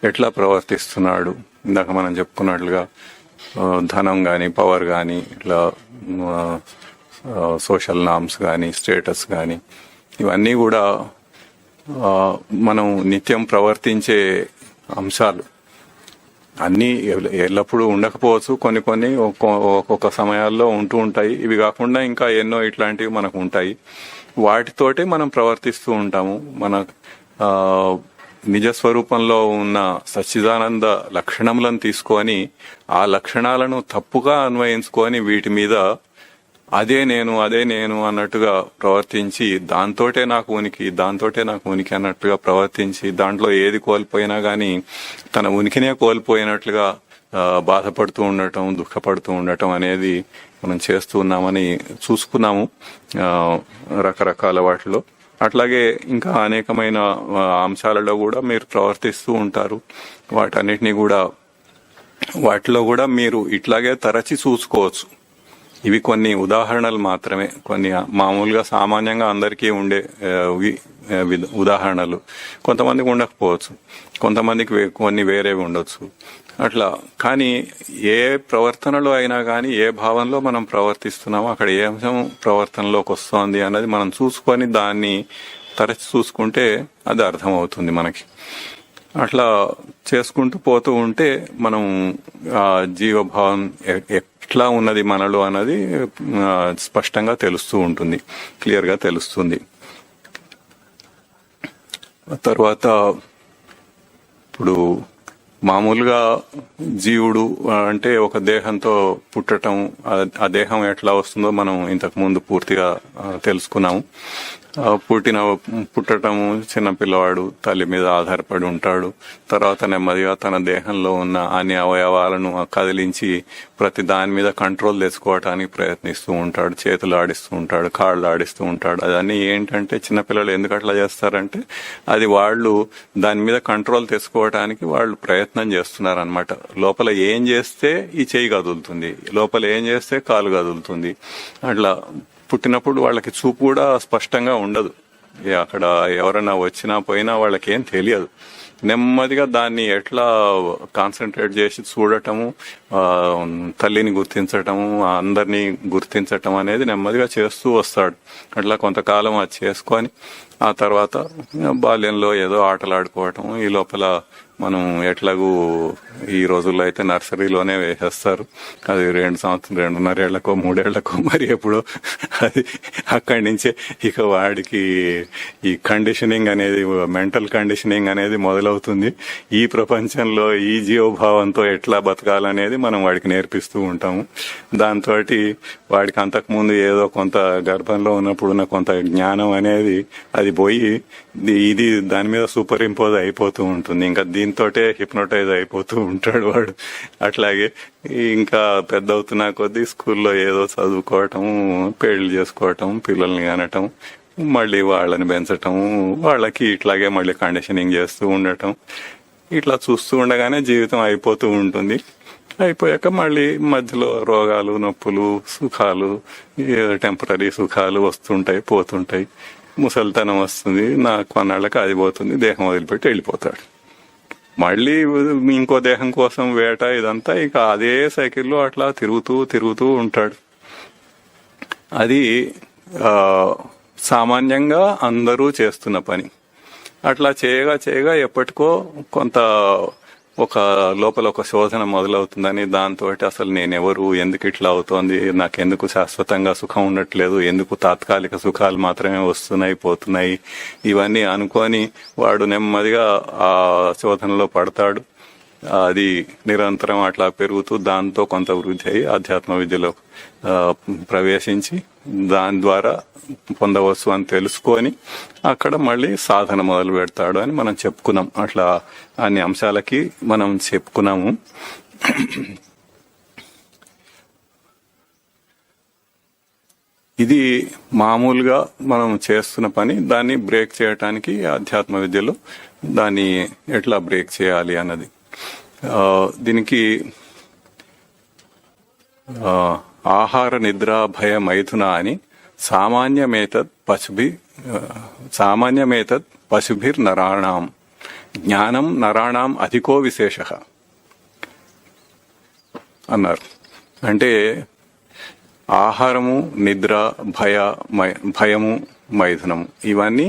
ఎట్లా ప్రవర్తిస్తున్నాడు, ఇందాక మనం చెప్పుకున్నట్లుగా ధనం కానీ, పవర్ కానీ, ఇట్లా సోషల్ నామ్స్ కానీ, స్టేటస్ కానీ, ఇవన్నీ కూడా మనం నిత్యం ప్రవర్తించే అంశాలు. అన్నీ ఎల్లప్పుడూ ఉండకపోవచ్చు, కొన్ని ఒక్కొక్క సమయాల్లో ఉంటూ ఉంటాయి. ఇవి కాకుండా ఇంకా ఎన్నో ఇట్లాంటివి మనకు ఉంటాయి. వాటితోటే మనం ప్రవర్తిస్తూ ఉంటాము. మన నిజస్వరూపంలో ఉన్న సచ్చిదానంద లక్షణములను తీసుకొని ఆ లక్షణాలను తప్పుగా అన్వయించుకొని వీటి మీద అదే నేను అన్నట్టుగా ప్రవర్తించి దాంతోటే నాకు ఉనికి అన్నట్టుగా ప్రవర్తించి దాంట్లో ఏది కోల్పోయినా గానీ తన ఉనికినే కోల్పోయినట్లుగా బాధపడుతూ ఉండటం, దుఃఖపడుతూ ఉండటం అనేది మనం చేస్తూ ఉన్నామని చూసుకున్నాము రకరకాల వాటిలో. అట్లాగే ఇంకా అనేకమైన అంశాలలో కూడా మీరు ప్రవర్తిస్తూ ఉంటారు. వాటిలో కూడా మీరు ఇట్లాగే తరచి చూసుకోవచ్చు. ఇవి కొన్ని ఉదాహరణలు మాత్రమే, కొన్ని మామూలుగా సామాన్యంగా అందరికీ ఉండే ఉదాహరణలు. కొంతమందికి ఉండకపోవచ్చు, కొంతమందికి కొన్ని వేరేవి ఉండొచ్చు. అట్లా కానీ ఏ ప్రవర్తనలో అయినా కానీ, ఏ భావంలో మనం ప్రవర్తిస్తున్నామో అక్కడ ఏ అంశం ప్రవర్తనలోకి వస్తోంది అన్నది మనం చూసుకొని దాన్ని తరచి చూసుకుంటే అది అర్థమవుతుంది మనకి. అట్లా చేసుకుంటూ పోతూ ఉంటే మనం ఆ జీవభావం ఎట్లా ఉన్నది మనలో అన్నది స్పష్టంగా తెలుస్తూ ఉంటుంది, క్లియర్ గా తెలుస్తుంది. తర్వాత ఇప్పుడు మామూలుగా జీవుడు అంటే ఒక దేహంతో పుట్టటం, ఆ దేహం ఎట్లా వస్తుందో మనం ఇంతకు ముందు పూర్తిగా తెలుసుకున్నాము. పుట్టటము, చిన్నపిల్లవాడు తల్లి మీద ఆధారపడి ఉంటాడు. తర్వాత నెమ్మదిగా తన దేహంలో ఉన్న అన్ని అవయవాలను కదిలించి ప్రతి దాని మీద కంట్రోల్ తెచ్చుకోవటానికి ప్రయత్నిస్తూ ఉంటాడు. చేతులు ఆడిస్తూ ఉంటాడు, కాళ్ళు ఆడిస్తూ ఉంటాడు. అదన్నీ ఏంటంటే చిన్నపిల్లలు ఎందుకు అట్లా చేస్తారంటే అది వాళ్ళు దాని మీద కంట్రోల్ తెచ్చుకోవటానికి వాళ్ళు ప్రయత్నం చేస్తున్నారు అనమాట. లోపల ఏం చేస్తే ఈ చేయి కదులుతుంది, లోపల ఏం చేస్తే కాలు కదులుతుంది. అట్లా పుట్టినప్పుడు వాళ్ళకి చూపు కూడా స్పష్టంగా ఉండదు. అక్కడ ఎవరైనా వచ్చినా పోయినా వాళ్ళకేం తెలియదు. నెమ్మదిగా దాన్ని ఎట్లా కాన్సన్ట్రేట్ చేసి చూడటము, తల్లిని గుర్తించటము, అందరినీ గుర్తించటం అనేది నెమ్మదిగా చేస్తూ వస్తాడు. అట్లా కొంతకాలం అది చేసుకొని ఆ తర్వాత బాల్యంలో ఏదో ఆటలు ఆడుకోవటం. ఈ లోపల మనం ఎట్లాగూ ఈ రోజుల్లో అయితే నర్సరీలోనే వేసేస్తారు. అది 2 సంవత్సరం 2.5 ఏళ్లకో 3 ఏళ్లకో మరి ఎప్పుడో అది అక్కడి నుంచే ఇక వాడికి ఈ కండిషనింగ్ అనేది, మెంటల్ కండిషనింగ్ అనేది మొదలవుతుంది. ఈ ప్రపంచంలో ఈ జీవభావంతో ఎట్లా బతకాలనేది మనం వాడికి నేర్పిస్తూ ఉంటాము. దాంతో వాడికి అంతకుముందు ఏదో కొంత గర్భంలో ఉన్నప్పుడున్న కొంత జ్ఞానం అనేది అది పోయి ఇది దాని మీద సూపర్ ఇంపోజ్ అయిపోతూ ఉంటుంది. ఇంకా దీంతో దీంతోటే హిప్నోటైజ్ అయిపోతూ ఉంటాడు వాడు. అట్లాగే ఇంకా పెద్ద అవుతున్నా కొద్దీ స్కూల్లో ఏదో చదువుకోవటం, పెళ్లి చేసుకోవటం, పిల్లల్ని కనటం, మళ్ళీ వాళ్ళని పెంచటం, వాళ్ళకి ఇట్లాగే మళ్ళీ కండిషనింగ్ చేస్తూ ఉండటం, ఇట్లా చూస్తూ ఉండగానే జీవితం అయిపోతూ ఉంటుంది. అయిపోయాక మళ్ళీ మధ్యలో రోగాలు, నొప్పులు, సుఖాలు, టెంపరీ సుఖాలు వస్తుంటాయి, పోతుంటాయి. ముసలితనం వస్తుంది, కొన్నాళ్ళకి అది పోతుంది, దేహం వదిలిపెట్టి వెళ్ళిపోతాడు. మళ్ళీ ఇంకో దేహం కోసం వేట, ఇదంతా ఇక అదే సైకిల్లో అట్లా తిరుగుతూ ఉంటాడు. అది సామాన్యంగా అందరూ చేస్తున్న పని. అట్లా చేయగా ఎప్పటికో కొంత ఒక లోపల ఒక శోధన మొదలవుతుందని, దాంతో అసలు నేనెవరు, ఎందుకు ఇట్లా అవుతోంది, నాకెందుకు శాశ్వతంగా సుఖం ఉండట్లేదు, ఎందుకు తాత్కాలిక సుఖాలు మాత్రమే వస్తున్నాయి పోతున్నాయి, ఇవన్నీ అనుకొని వాడు నెమ్మదిగా ఆ శోధనలో పడతాడు. అది నిరంతరం అట్లా పెరుగుతూ దాంతో కొంత వృద్ధి అయి ఆధ్యాత్మ విద్యలో ప్రవేశించి దాని ద్వారా పొందవచ్చు అని తెలుసుకొని అక్కడ మళ్ళీ సాధన మొదలు పెడతాడు అని మనం చెప్పుకున్నాం. అట్లా అన్ని అంశాలకి మనం చెప్పుకున్నాము. ఇది మామూలుగా మనం చేస్తున్న పని. దాన్ని బ్రేక్ చేయటానికి ఆధ్యాత్మ విద్యలో దాన్ని ఎట్లా బ్రేక్ చేయాలి అన్నది. దీనికి ఆహార నిద్ర భయ మైథున అని సామాన్యమేతత్ పశుభిర్ నరాణాం జ్ఞానం నరాణాం అధికో విశేష అన్నారు. అంటే ఆహారము, నిద్ర, భయము, మైథునము ఇవన్నీ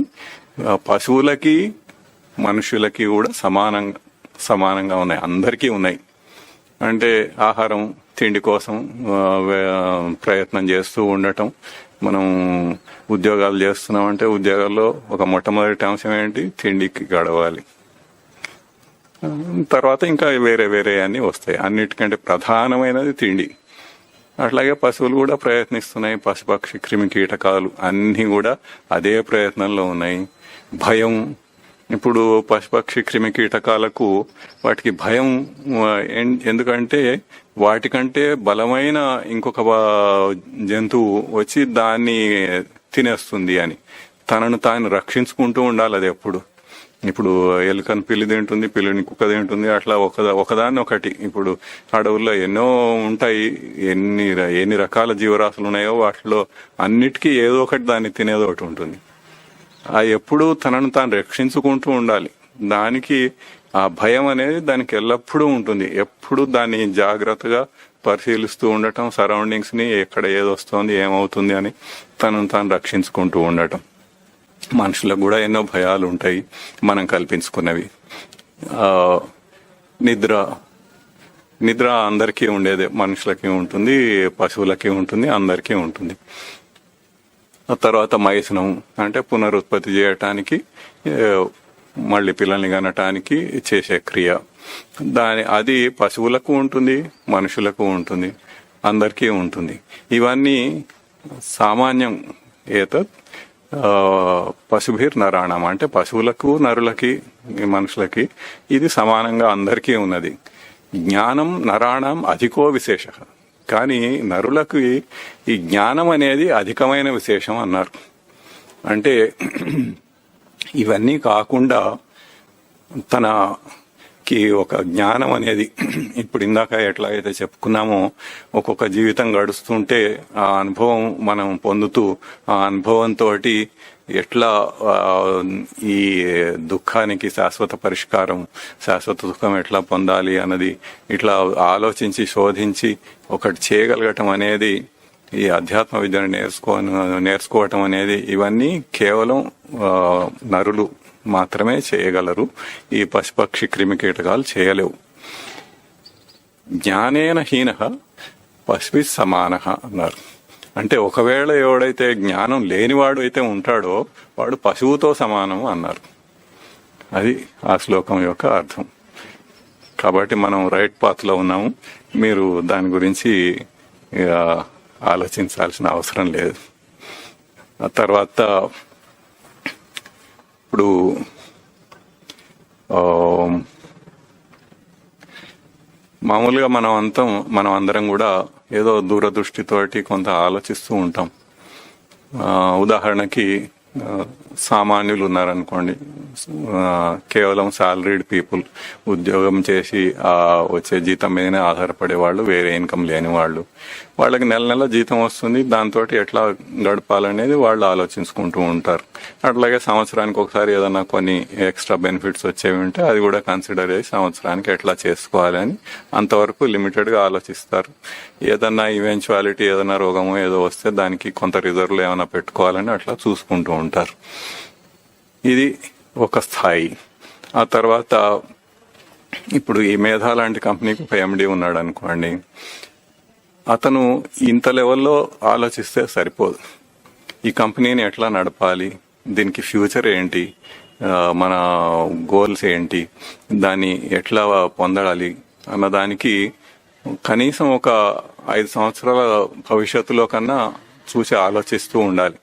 పశువులకి మనుషులకి కూడా సమానంగా ఉన్నాయి, అందరికీ ఉన్నాయి. అంటే ఆహారం, తిండి కోసం ప్రయత్నం చేస్తూ ఉండటం. మనం ఉద్యోగాలు చేస్తున్నామంటే ఉద్యోగాల్లో ఒక మొట్టమొదటి అంశం ఏంటి, తిండికి గడవాలి. తర్వాత ఇంకా వేరే అన్ని వస్తాయి. అన్నిటికంటే ప్రధానమైనది తిండి. అట్లాగే పశువులు కూడా ప్రయత్నిస్తున్నాయి. పశుపక్షి క్రిమి కీటకాలు అన్ని కూడా అదే ప్రయత్నంలో ఉన్నాయి. భయం, ఇప్పుడు పశుపక్షి క్రిమి కీటకాలకు వాటికి భయం ఎందుకంటే వాటికంటే బలమైన ఇంకొక జంతువు వచ్చి దాన్ని తినేస్తుంది అని తనను తాను రక్షించుకుంటూ ఉండాలి. అది ఇప్పుడు ఎలుకను పిల్లి తింటుంది, పిల్లిని కుక్క తింటుంది, అట్లా ఒకదాన్ని ఒకటి. ఇప్పుడు అడవుల్లో ఎన్నో ఉంటాయి, ఎన్ని రకాల జీవరాశులు ఉన్నాయో వాటిలో అన్నిటికీ ఏదో ఒకటి దాన్ని తినేది ఒకటి ఉంటుంది. ఆ ఎప్పుడూ తనను తాను రక్షించుకుంటూ ఉండాలి. దానికి ఆ భయం అనేది దానికి ఎల్లప్పుడూ ఉంటుంది. ఎప్పుడు దాన్ని జాగ్రత్తగా పరిశీలిస్తూ ఉండటం, సరౌండింగ్స్ ని, ఎక్కడ ఏది వస్తుంది, ఏమవుతుంది అని తనను తాను రక్షించుకుంటూ ఉండటం. మనుషులకు కూడా ఎన్నో భయాలు ఉంటాయి మనం కల్పించుకున్నవి. నిద్ర అందరికీ ఉండేదే, మనుషులకి ఉంటుంది, పశువులకి ఉంటుంది, అందరికీ ఉంటుంది. ఆ తర్వాత మైథునం అంటే పునరుత్పత్తి చేయటానికి, మళ్ళీ పిల్లల్ని కనటానికి చేసే క్రియ. అది పశువులకు ఉంటుంది, మనుషులకు ఉంటుంది, అందరికీ ఉంటుంది. ఇవన్నీ సామాన్యం. ఏతత్ పశుభిర్ నరాణం అంటే పశువులకు, నరులకి, మనుషులకి ఇది సమానంగా అందరికీ ఉన్నది. జ్ఞానం నరాణం అధికో విశేష. కానీ నరులకు ఈ జ్ఞానం అనేది అధికమైన విశేషం అన్నారు. అంటే ఇవన్నీ కాకుండా తనకి ఒక జ్ఞానం అనేది, ఇప్పుడు ఇందాక ఎట్లా అయితే చెప్పుకున్నామో, ఒక్కొక్క జీవితం గడుస్తుంటే ఆ అనుభవం మనం పొందుతూ, ఆ అనుభవంతో ఎట్లా ఈ దుఃఖానికి శాశ్వత పరిష్కారం, శాశ్వత సుఖం ఎట్లా పొందాలి అన్నది ఇట్లా ఆలోచించి శోధించి ఒకటి చేయగలగటం అనేది, ఈ అధ్యాత్మ విద్యను నేర్చుకోవటం అనేది, ఇవన్నీ కేవలం నరులు మాత్రమే చేయగలరు. ఈ పశుపక్షి క్రిమి కీటకాలు చేయలేవు. జ్ఞానేన హీన పశువి సమాన అన్నారు. అంటే ఒకవేళ ఎవడైతే జ్ఞానం లేనివాడు అయితే ఉంటాడో వాడు పశువుతో సమానం అన్నారు. అది ఆ శ్లోకం యొక్క అర్థం. కాబట్టి మనం రైట్ పాత్ లో ఉన్నాము. మీరు దాని గురించి ఆలోచించాల్సిన అవసరం లేదు. ఆ తర్వాత ఇప్పుడు మామూలుగా మనం అందరం కూడా ఏదో దూరదృష్టితోటి కొంత ఆలోచిస్తూ ఉంటాం. ఉదాహరణకి సామాన్యులు ఉన్నారనుకోండి, కేవలం సాలరీడ్ పీపుల్, ఉద్యోగం చేసి వచ్చే జీతం మీదనే ఆధారపడే వాళ్ళు, వేరే ఇన్కమ్ లేని వాళ్ళు, వాళ్ళకి నెల నెల జీతం వస్తుంది, దాంతో ఎట్లా గడపాలనేది వాళ్ళు ఆలోచించుకుంటూ ఉంటారు. అట్లాగే సంవత్సరానికి ఒకసారి ఏదైనా కొన్ని ఎక్స్ట్రా బెనిఫిట్స్ వచ్చేవి ఉంటే అది కూడా కన్సిడర్ చేసి సంవత్సరానికి ఎట్లా చేసుకోవాలని అంతవరకు లిమిటెడ్గా ఆలోచిస్తారు. ఏదన్నా ఈవెన్చువాలిటీ, ఏదైనా రోగమో ఏదో వస్తే దానికి కొంత రిజర్వ్లు ఏమైనా పెట్టుకోవాలని అట్లా చూసుకుంటూ ఉంటారు. ఇది ఒక స్థాయి. ఆ తర్వాత ఇప్పుడు ఈ మేధా లాంటి కంపెనీకి ఒక ఎండి ఉన్నాడు అనుకోండి, అతను ఇంత లెవెల్లో ఆలోచిస్తే సరిపోదు. ఈ కంపెనీని ఎట్లా నడపాలి, దీనికి ఫ్యూచర్ ఏంటి, మన గోల్స్ ఏంటి, దాన్ని ఎట్లా పొందాలి అన్నదానికి కనీసం ఒక 5 సంవత్సరాల భవిష్యత్తులో కన్నా చూసి ఆలోచిస్తూ ఉండాలి.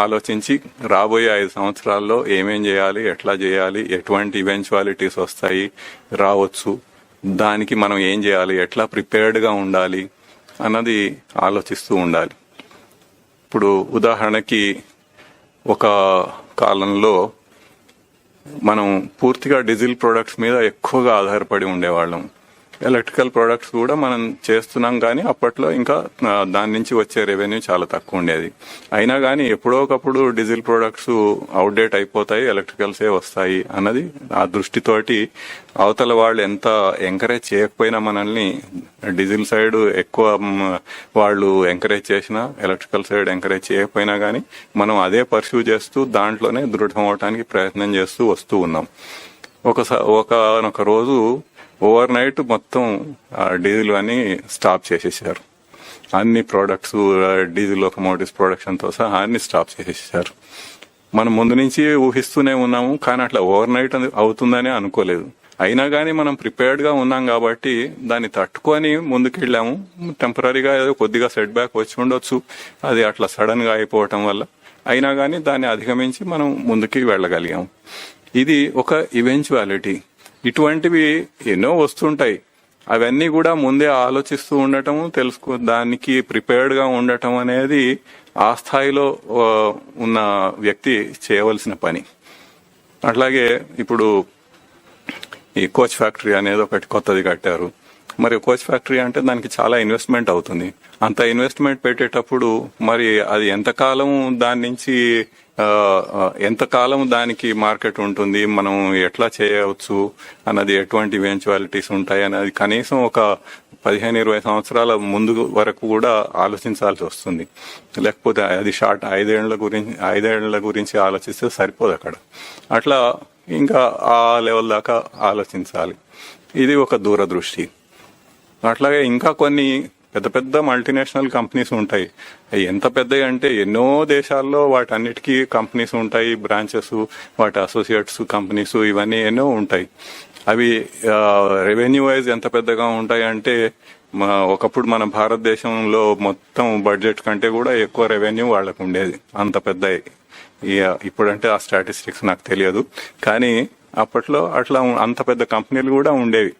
ఆలోచించి రాబోయే 5 సంవత్సరాల్లో ఏమేం చేయాలి, ఎట్లా చేయాలి, ఎటువంటి ఈవెన్చువాలిటీస్ వస్తాయి, రావచ్చు, దానికి మనం ఏం చేయాలి, ఎట్లా ప్రిపేర్డ్గా ఉండాలి అన్నది ఆలోచిస్తూ ఉండాలి. ఇప్పుడు ఉదాహరణకి ఒక కాలంలో మనం పూర్తిగా డీజిల్ ప్రొడక్ట్స్ మీద ఎక్కువగా ఆధారపడి ఉండేవాళ్ళం. ఎలక్ట్రికల్ ప్రొడక్ట్స్ కూడా మనం చేస్తున్నాం, కానీ అప్పట్లో ఇంకా దాని నుంచి వచ్చే రెవెన్యూ చాలా తక్కువ ఉండేది. అయినా కానీ ఎప్పుడో ఒకప్పుడు డీజిల్ ప్రొడక్ట్స్ అవుట్డేట్ అయిపోతాయి, ఎలక్ట్రికల్సే వస్తాయి అన్నది ఆ దృష్టితోటి అవతల వాళ్ళు ఎంత ఎంకరేజ్ చేయకపోయినా మనల్ని డీజిల్ సైడ్ ఎక్కువ వాళ్ళు ఎంకరేజ్ చేసినా, ఎలక్ట్రికల్ సైడ్ ఎంకరేజ్ చేయకపోయినా కానీ మనం అదే పర్స్యూ చేస్తూ దాంట్లోనే దృఢం అవడానికి ప్రయత్నం చేస్తూ వస్తూ ఉన్నాం. ఒక రోజు ఓవర్ నైట్ మొత్తం డీజిల్ అని స్టాప్ చేసేసారు. అన్ని ప్రోడక్ట్స్, డీజిల్ లోకమోటివ్స్ ప్రొడక్షన్తో సహా అన్ని స్టాప్ చేసేసారు. మనం ముందు నుంచి ఊహిస్తూనే ఉన్నాము, కానీ అట్లా ఓవర్ నైట్ అవుతుందని అనుకోలేదు. అయినా కానీ మనం ప్రిపేర్డ్గా ఉన్నాం కాబట్టి దాన్ని తట్టుకొని ముందుకెళ్ళాము. టెంపరీగా ఏదో కొద్దిగా సెట్ బ్యాక్ వచ్చి ఉండొచ్చు, అది అట్లా సడన్గా అయిపోవటం వల్ల. అయినా కానీ దాన్ని అధిగమించి మనం ముందుకి వెళ్ళగలిగాము. ఇది ఒక ఈవెన్చువాలిటీ. ఇటువంటివి ఎన్నో వస్తుంటాయి. అవన్నీ కూడా ముందే ఆలోచిస్తూ ఉండటము, దానికి ప్రిపేర్డ్గా ఉండటం అనేది ఆ స్థాయిలో ఉన్న వ్యక్తి చేయవలసిన పని. అట్లాగే ఇప్పుడు ఈ కోచ్ ఫ్యాక్టరీ అనేది ఒకటి కొత్తది కట్టారు. మరి కోచ్ ఫ్యాక్టరీ అంటే దానికి చాలా ఇన్వెస్ట్మెంట్ అవుతుంది. అంత ఇన్వెస్ట్మెంట్ పెట్టేటప్పుడు మరి అది ఎంతకాలం దాని నుంచి ఎంతకాలం దానికి మార్కెట్ ఉంటుంది, మనం ఎట్లా చేయవచ్చు అన్నది, ఎటువంటి ఈవెన్చువాలిటీస్ ఉంటాయి అనేది కనీసం ఒక 15-20 సంవత్సరాల ముందు వరకు కూడా ఆలోచించాల్సి వస్తుంది. లేకపోతే అది షార్ట్ 5 ఏళ్ల గురించి ఆలోచిస్తే సరిపోదు అక్కడ. అట్లా ఇంకా ఆ లెవెల్ దాకా ఆలోచించాలి. ఇది ఒక దూరదృష్టి. అట్లాగే ఇంకా కొన్ని పెద్ద పెద్ద మల్టీనేషనల్ కంపెనీస్ ఉంటాయి. ఎంత పెద్దవి అంటే ఎన్నో దేశాల్లో వాటన్నిటికీ కంపెనీస్ ఉంటాయి, బ్రాంచెస్, వాటి అసోసియేట్స్ కంపెనీస్, ఇవన్నీ ఎన్నో ఉంటాయి. అవి రెవెన్యూ వైజ్ ఎంత పెద్దగా ఉంటాయి అంటే ఒకప్పుడు మన భారతదేశంలో మొత్తం బడ్జెట్ కంటే కూడా ఎక్కువ రెవెన్యూ వాళ్ళకు ఉండేది, అంత పెద్ద. ఇప్పుడంటే ఆ స్టాటిస్టిక్స్ నాకు తెలియదు, కానీ అప్పట్లో అట్లా అంత పెద్ద కంపెనీలు కూడా ఉండేవి.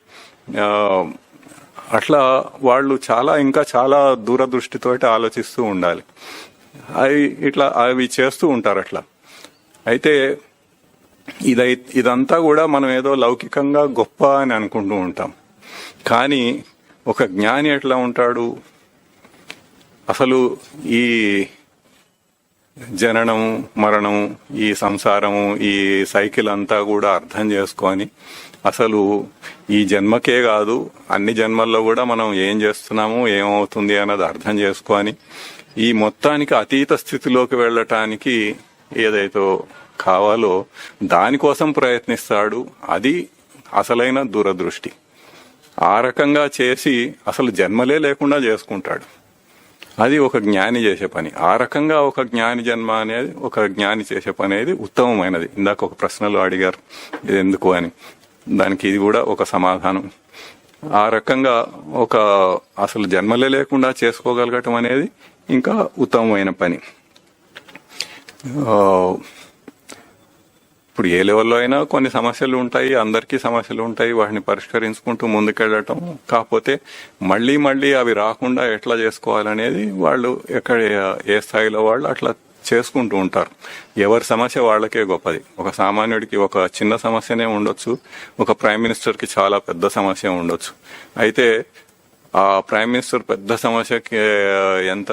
అట్లా వాళ్ళు ఇంకా చాలా దూరదృష్టితోటి ఆలోచిస్తూ ఉండాలి. అవి చేస్తూ ఉంటారు అట్లా. అయితే ఇదంతా కూడా మనం ఏదో లౌకికంగా గొప్ప అని అనుకుంటూ ఉంటాం. కానీ ఒక జ్ఞాని ఎట్లా ఉంటాడు, అసలు ఈ జననం, మరణం, ఈ సంసారము, ఈ సైకిల్ అంతా కూడా అర్థం చేసుకొని, అసలు ఈ జన్మకే కాదు అన్ని జన్మల్లో కూడా మనం ఏం చేస్తున్నాము, ఏమవుతుంది అన్నది అర్థం చేసుకొని ఈ మొత్తానికి అతీత స్థితిలోకి వెళ్ళటానికి ఏదైతే కావాలో దానికోసం ప్రయత్నిస్తాడు. అది అసలైన దూరదృష్టి. ఆ రకంగా చేసి అసలు జన్మలే లేకుండా చేసుకుంటాడు. అది ఒక జ్ఞాని చేసే పని. ఆ రకంగా ఒక జ్ఞాని జన్మ అనేది, ఒక జ్ఞాని చేసే పని అనేది ఉత్తమమైనది. ఇందాక ఒక ప్రశ్నలో అడిగారు ఇది ఎందుకు అని, దానికి ఇది కూడా ఒక సమాధానం. ఆ రకంగా అసలు జన్మలే లేకుండా చేసుకోగలగటం అనేది ఇంకా ఉత్తమమైన పని. ఇప్పుడు ఏ లెవెల్లో అయినా కొన్ని సమస్యలు ఉంటాయి, అందరికీ సమస్యలు ఉంటాయి, వాటిని పరిష్కరించుకుంటూ ముందుకెళ్ళటం. కాకపోతే మళ్ళీ మళ్ళీ అవి రాకుండా ఎట్లా చేసుకోవాలనేది వాళ్ళు ఎక్కడ ఏ స్థాయిలో వాళ్ళు అట్లా చేసుకుంటూ ఉంటారు. ఎవరి సమస్య వాళ్ళకే గొప్పది. ఒక సామాన్యుడికి ఒక చిన్న సమస్యనే ఉండొచ్చు, ఒక ప్రైమ్ మినిస్టర్కి చాలా పెద్ద సమస్య ఉండొచ్చు. అయితే ఆ ప్రైమ్ మినిస్టర్ పెద్ద సమస్యకి ఎంత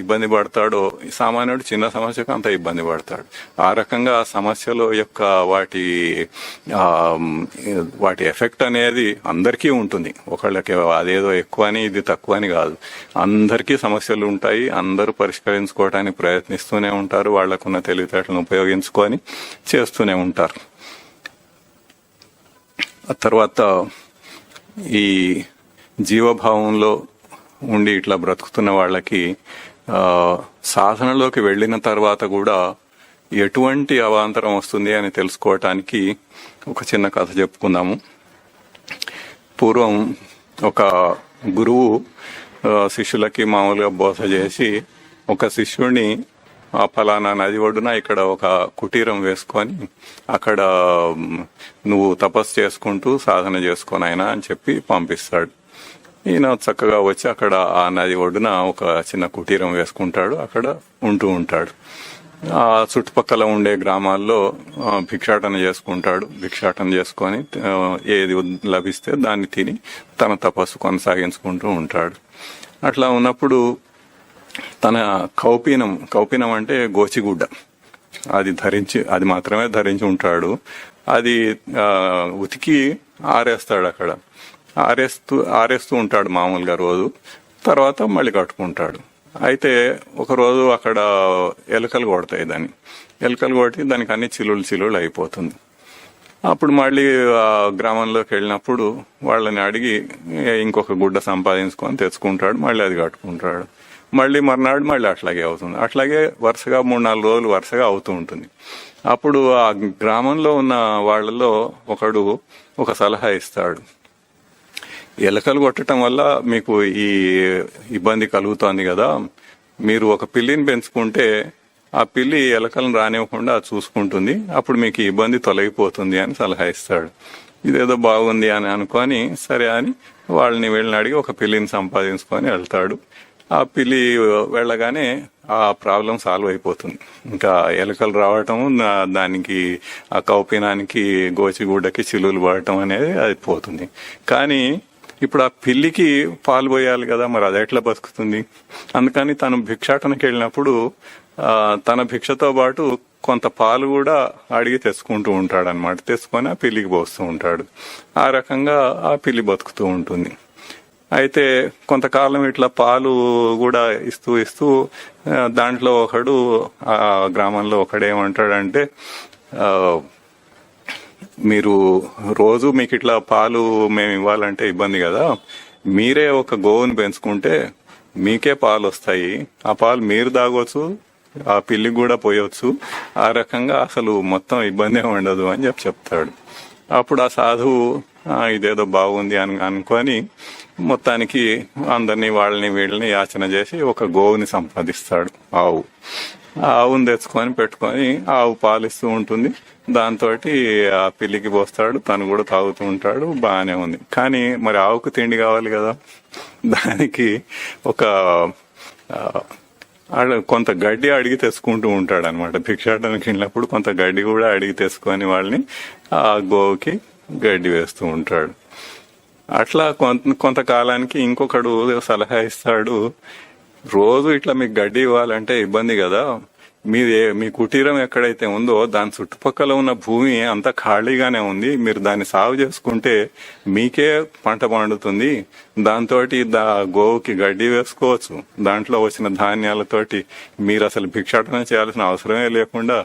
ఇబ్బంది పడతాడో సామాన్యుడు చిన్న సమస్యకు అంత ఇబ్బంది పడతాడు. ఆ రకంగా ఆ సమస్యల యొక్క వాటి ఎఫెక్ట్ అనేది అందరికీ ఉంటుంది. ఒకళ్ళకి అదేదో ఎక్కువ అని ఇది తక్కువ అని కాదు. అందరికీ సమస్యలు ఉంటాయి. అందరూ పరిష్కరించుకోవడానికి ప్రయత్నిస్తూనే ఉంటారు. వాళ్లకున్న తెలివితేటలను ఉపయోగించుకొని చేస్తూనే ఉంటారు. ఆ తర్వాత ఈ జీవభావంలో ఉండి ఇట్లా బ్రతుకుతున్న వాళ్ళకి సాధనలోకి వెళ్ళిన తర్వాత కూడా ఎటువంటి అవాంతరం వస్తుంది అని తెలుసుకోవటానికి ఒక చిన్న కథ చెప్పుకుందాము. పూర్వం ఒక గురువు శిష్యులకి మామూలుగా బోధ చేసి ఒక శిష్యుడిని ఆ ఫలానా నది ఒడ్డున ఇక్కడ ఒక కుటీరం వేసుకొని అక్కడ నువ్వు తపస్సు చేసుకుంటూ సాధన చేసుకోనైనా అని చెప్పి పంపిస్తాడు. ఈయన చక్కగా వచ్చి అక్కడ ఆ నది ఒడ్డున ఒక చిన్న కుటీరం వేసుకుంటాడు. అక్కడ ఉంటూ ఉంటాడు. ఆ చుట్టుపక్కల ఉండే గ్రామాల్లో భిక్షాటన చేసుకుంటాడు. భిక్షాటన చేసుకొని ఏది లభిస్తే దాన్ని తిని తన తపస్సు కొనసాగించుకుంటూ ఉంటాడు. అట్లా ఉన్నప్పుడు తన కౌపీనం అంటే గోచిగుడ్డ, అది మాత్రమే ధరించి ఉంటాడు. అది ఉతికి ఆరేస్తాడు. అక్కడ ఆరేస్తూ ఉంటాడు మామూలుగా రోజు. తర్వాత మళ్ళీ కట్టుకుంటాడు. అయితే ఒక రోజు అక్కడ ఎలుకలు కొడతాయి. ఎలుకలు కొట్టి దానికి అన్ని చిలులు అయిపోతుంది. అప్పుడు మళ్ళీ ఆ గ్రామంలోకి వెళ్ళినప్పుడు వాళ్ళని అడిగి ఇంకొక గుడ్డ సంపాదించుకొని తెచ్చుకుంటాడు. మళ్ళీ అది కట్టుకుంటాడు. మళ్ళీ మర్నాడు మళ్ళీ అట్లాగే అవుతుంది. అట్లాగే వరుసగా 3-4 రోజులు వరుసగా అవుతూ ఉంటుంది. అప్పుడు ఆ గ్రామంలో ఉన్న వాళ్ళలో ఒకడు ఒక సలహా ఇస్తాడు. ఎలకలు కొట్టడం వల్ల మీకు ఈ ఇబ్బంది కలుగుతోంది కదా, మీరు ఒక పిల్లిని పెంచుకుంటే ఆ పిల్లి ఎలకలను రానివ్వకుండా చూసుకుంటుంది, అప్పుడు మీకు ఈ ఇబ్బంది తొలగిపోతుంది అని సలహా ఇస్తాడు. ఇదేదో బాగుంది అని అనుకొని సరే అని వీళ్ళని అడిగి ఒక పిల్లిని సంపాదించుకొని వెళ్తాడు. ఆ పిల్లి వెళ్ళగానే ఆ ప్రాబ్లం సాల్వ్ అయిపోతుంది. ఇంకా ఎలుకలు రావటం, దానికి ఆ కౌపీనానికి గోచిగుడ్డకి చిలులు పడటం అనేది అది పోతుంది. కానీ ఇప్పుడు ఆ పిల్లికి పాలు పోయాలి కదా, మరి అది ఎట్లా బతుకుతుంది? అందుకని తను భిక్షాటనకి వెళ్ళినప్పుడు తన భిక్షతో పాటు కొంత పాలు కూడా అడిగి తెచ్చుకుంటూ ఉంటాడు అనమాట. తెచ్చుకొని ఆ పిల్లికి పోస్తూ ఉంటాడు. ఆ రకంగా ఆ పిల్లి బతుకుతూ ఉంటుంది. అయితే కొంతకాలం ఇట్లా పాలు కూడా ఇస్తూ దాంట్లో ఒకడు ఆ గ్రామంలో ఒకడేమంటాడంటే, మీరు రోజు మీకు ఇట్లా పాలు మేము ఇవ్వాలంటే ఇబ్బంది కదా, మీరే ఒక గోవుని పెంచుకుంటే మీకే పాలు వస్తాయి, ఆ పాలు మీరు తాగొచ్చు, ఆ పిల్లికి కూడా పోయొచ్చు, ఆ రకంగా అసలు మొత్తం ఇబ్బంది ఉండదు అని చెప్తాడు. అప్పుడు ఆ సాధువు ఇదేదో బాగుంది అని అనుకొని మొత్తానికి అందరినీ వాళ్ళని వీళ్ళని యాచన చేసి ఒక గోవుని సంపాదిస్తాడు. ఆవును తెచ్చుకొని పెట్టుకొని ఆవు పాలిస్తూ ఉంటుంది. దాంతో ఆ పిల్లికి పోస్తాడు, తను కూడా తాగుతూ ఉంటాడు. బాగానే ఉంది. కానీ మరి ఆవుకు తిండి కావాలి కదా, దానికి ఒక కొంత గడ్డి అడిగి తెచ్చుకుంటూ ఉంటాడు అనమాట. భిక్షాటనకి వెళ్ళినప్పుడు కొంత గడ్డి కూడా అడిగి తెచ్చుకొని వాళ్ళని ఆ గోవుకి గడ్డి వేస్తూ ఉంటాడు. అట్లా కొంతకాలానికి ఇంకొకడు సలహా ఇస్తాడు, రోజు ఇట్లా మీకు గడ్డి ఇవ్వాలంటే ఇబ్బంది కదా, మీ కుటీరం ఎక్కడైతే ఉందో దాని చుట్టుపక్కల ఉన్న భూమి అంతా ఖాళీగానే ఉంది, మీరు దాన్ని సాగు చేసుకుంటే మీకే పంట పండుతుంది, దాంతో గోవుకి గడ్డి వేసుకోవచ్చు, దాంట్లో వచ్చిన ధాన్యాలతోటి మీరు అసలు భిక్షాటన చేయాల్సిన అవసరమే లేకుండా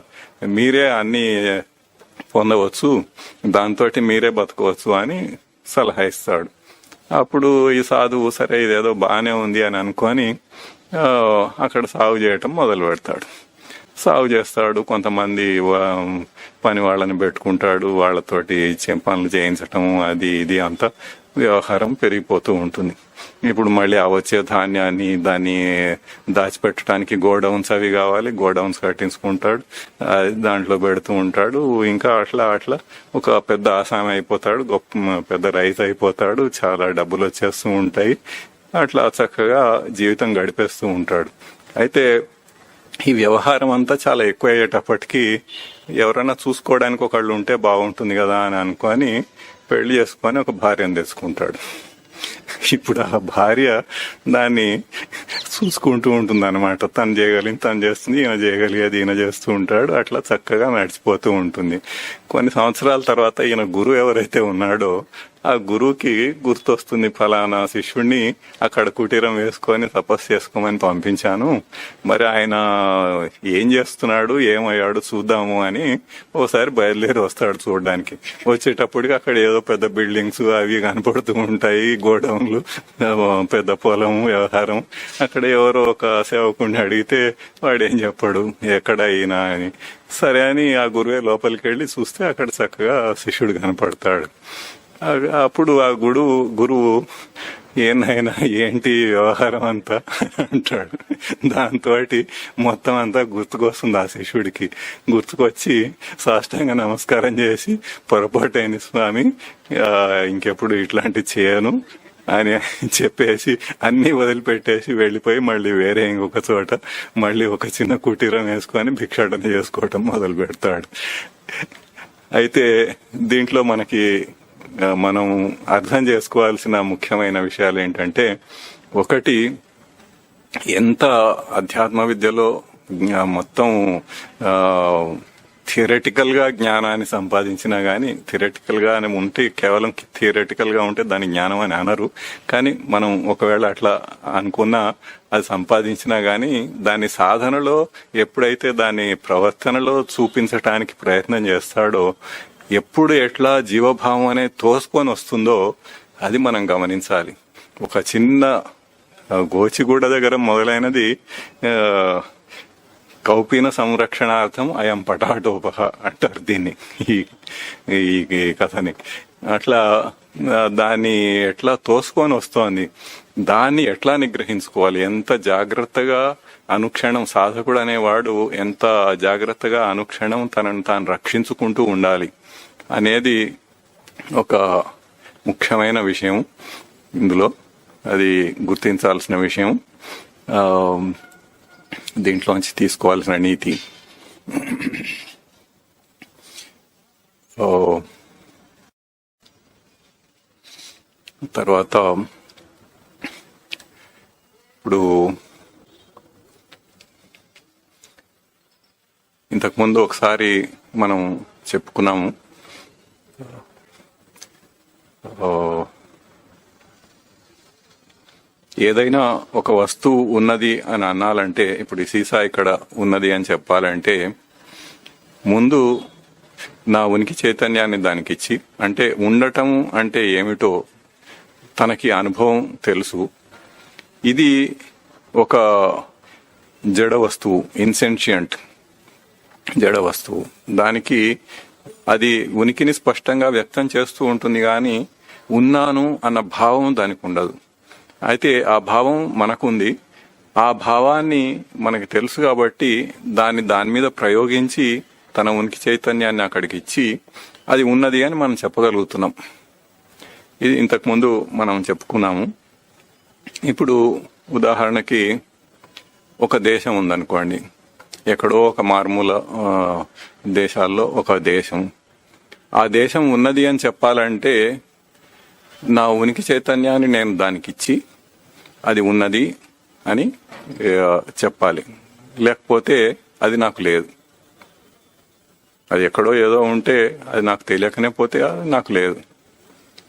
మీరే అన్ని పొందవచ్చు, దాంతో మీరే బతకవచ్చు అని సలహా ఇస్తాడు. అప్పుడు ఈ సాధువు సరే ఇదేదో బాగానే ఉంది అని అనుకొని అక్కడ సాగు చేయటం మొదలు పెడతాడు. సాగు చేస్తాడు. కొంతమంది పని వాళ్ళని పెట్టుకుంటాడు, వాళ్ళతోటి పనులు చేయించటం అది ఇది అంతా వ్యవహారం పెరిగిపోతూ ఉంటుంది. ఇప్పుడు మళ్ళీ ఆ వచ్చే ధాన్యాన్ని దాన్ని దాచిపెట్టడానికి గోడౌన్స్ అవి కావాలి, గోడౌన్స్ కట్టించుకుంటాడు, దాంట్లో పెడుతూ ఉంటాడు. ఇంకా అట్లా అట్లా ఒక పెద్ద ఆసామి అయిపోతాడు, గొప్ప పెద్ద రైతు అయిపోతాడు, చాలా డబ్బులు వచ్చేస్తూ ఉంటాయి. అట్లా చక్కగా జీవితం గడిపేస్తూ ఉంటాడు. అయితే ఈ వ్యవహారం అంతా చాలా ఎక్కువ అయ్యేటప్పటికీ ఎవరైనా చూసుకోవడానికి ఒకళ్ళు ఉంటే బాగుంటుంది కదా అని అనుకొని పెళ్లి చేసుకొని ఒక భార్యను తెచ్చుకుంటాడు. ఇప్పుడు ఆ భార్య దాన్ని చూసుకుంటూ ఉంటుంది అనమాట. తను చేయగలిగింది తను చేస్తుంది, ఈయన చేయగలిగేది ఈయన చేస్తూ ఉంటాడు. అట్లా చక్కగా నడిచిపోతూ ఉంటుంది. కొన్ని సంవత్సరాల తర్వాత ఈయన గురువు ఎవరైతే ఉన్నాడో ఆ గురువుకి గుర్తొస్తుంది, ఫలానా శిష్యుడిని అక్కడ కుటీరం వేసుకొని తపస్సు చేసుకోమని పంపించాను, మరి ఆయన ఏం చేస్తున్నాడు ఏమయ్యాడు చూద్దాము అని ఓసారి బయలుదేరి వస్తాడు చూడడానికి. వచ్చేటప్పటికి అక్కడ ఏదో పెద్ద బిల్డింగ్స్ అవి కనపడుతూ ఉంటాయి, గోడౌన్లు, పెద్ద పొలం, వ్యవహారం. అక్కడ ఎవరో ఒక సేవకుడిని అడిగితే వాడు ఏం చెప్పాడు, ఎక్కడ ఈయన అని. సరే అని ఆ గురువే లోపలికి వెళ్ళి చూస్తే అక్కడ చక్కగా శిష్యుడు కనపడతాడు. అప్పుడు ఆ గురువు ఏనాయనా ఏంటి వ్యవహారం అంతా అంటాడు. దాంతో మొత్తం అంతా గుర్తుకొస్తుంది ఆ శిష్యుడికి. గుర్తుకొచ్చి సాష్టాంగ నమస్కారం చేసి, పొరపాటైన స్వామి, ఇంకెప్పుడు ఇట్లాంటి చేయను అని చెప్పేసి అన్ని వదిలిపెట్టేసి వెళ్ళిపోయి మళ్ళీ వేరే ఇంకొక చోట మళ్ళీ ఒక చిన్న కుటీరం వేసుకొని భిక్షాటన చేసుకోవటం మొదలు పెడతాడు. అయితే దీంట్లో మనం అర్థం చేసుకోవాల్సిన ముఖ్యమైన విషయాలు ఏంటంటే, ఒకటి, ఎంత అధ్యాత్మ విద్యలో మొత్తం థియరటికల్ గా జ్ఞానాన్ని సంపాదించినా గానీ, థియరటికల్ గా ఉంటే, కేవలం థియరటికల్ గా ఉంటే దాని జ్ఞానం అని అనరు. కానీ మనం ఒకవేళ అట్లా అనుకున్నా, అది సంపాదించినా గానీ దాని సాధనలో ఎప్పుడైతే దాని ప్రవర్తనలో చూపించటానికి ప్రయత్నం చేస్తాడో, ఎప్పుడు ఎట్లా జీవభావం అనేది తోసుకొని వస్తుందో అది మనం గమనించాలి. ఒక చిన్న గోచిగూడ దగ్గర మొదలైనది కౌపీన సంరక్షణార్థం అయం పటాటోపహ అంటారు దీన్ని, ఈ కథని. అట్లా దాన్ని ఎట్లా తోసుకొని వస్తోంది, దాన్ని ఎట్లా నిగ్రహించుకోవాలి, ఎంత జాగ్రత్తగా అనుక్షణం సాధకుడు అనేవాడు ఎంత జాగ్రత్తగా అనుక్షణం తనను తాను రక్షించుకుంటూ ఉండాలి అనేది ఒక ముఖ్యమైన విషయం. ఇందులో అది గుర్తించాల్సిన విషయం, దీంట్లోంచి తీసుకోవాల్సిన నీతి. తర్వాత ఇప్పుడు ఇంతకుముందు ఒకసారి మనం చెప్పుకున్నాము, ఏదైనా ఒక వస్తువు ఉన్నది అని అనాలంటే, ఇప్పుడు ఈ సీసా ఇక్కడ ఉన్నది అని చెప్పాలంటే, ముందు నా ఉనికి చైతన్యాన్ని దానికిచ్చి, అంటే ఉండటం అంటే ఏమిటో తనకి అనుభవం తెలుసు. ఇది ఒక జడ వస్తువు, ఇన్సెన్షియంట్ జడ వస్తువు. దానికి అది ఉనికిని స్పష్టంగా వ్యక్తం చేస్తూ ఉంటుంది, కానీ ఉన్నాను అన్న భావం దానికి ఉండదు. అయితే ఆ భావం మనకుంది. ఆ భావాన్ని మనకి తెలుసు కాబట్టి దాని మీద ప్రయోగించి తన ఉనికి చైతన్యాన్ని అక్కడికి ఇచ్చి అది ఉన్నది అని మనం చెప్పగలుగుతున్నాం. ఇది ఇంతకుముందు మనం చెప్పుకున్నాము. ఇప్పుడు ఉదాహరణకి ఒక దేశం ఉందనుకోండి, ఎక్కడో ఒక మారుమూల దేశాల్లో ఒక దేశం. ఆ దేశం ఉన్నది అని చెప్పాలంటే నా ఉనికి చైతన్యాన్ని నేను దానికిచ్చి అది ఉన్నది అని చెప్పాలి, లేకపోతే అది నాకు లేదు. అది ఎక్కడో ఏదో ఉంటే అది నాకు తెలియకనే పోతే అది నాకు లేదు.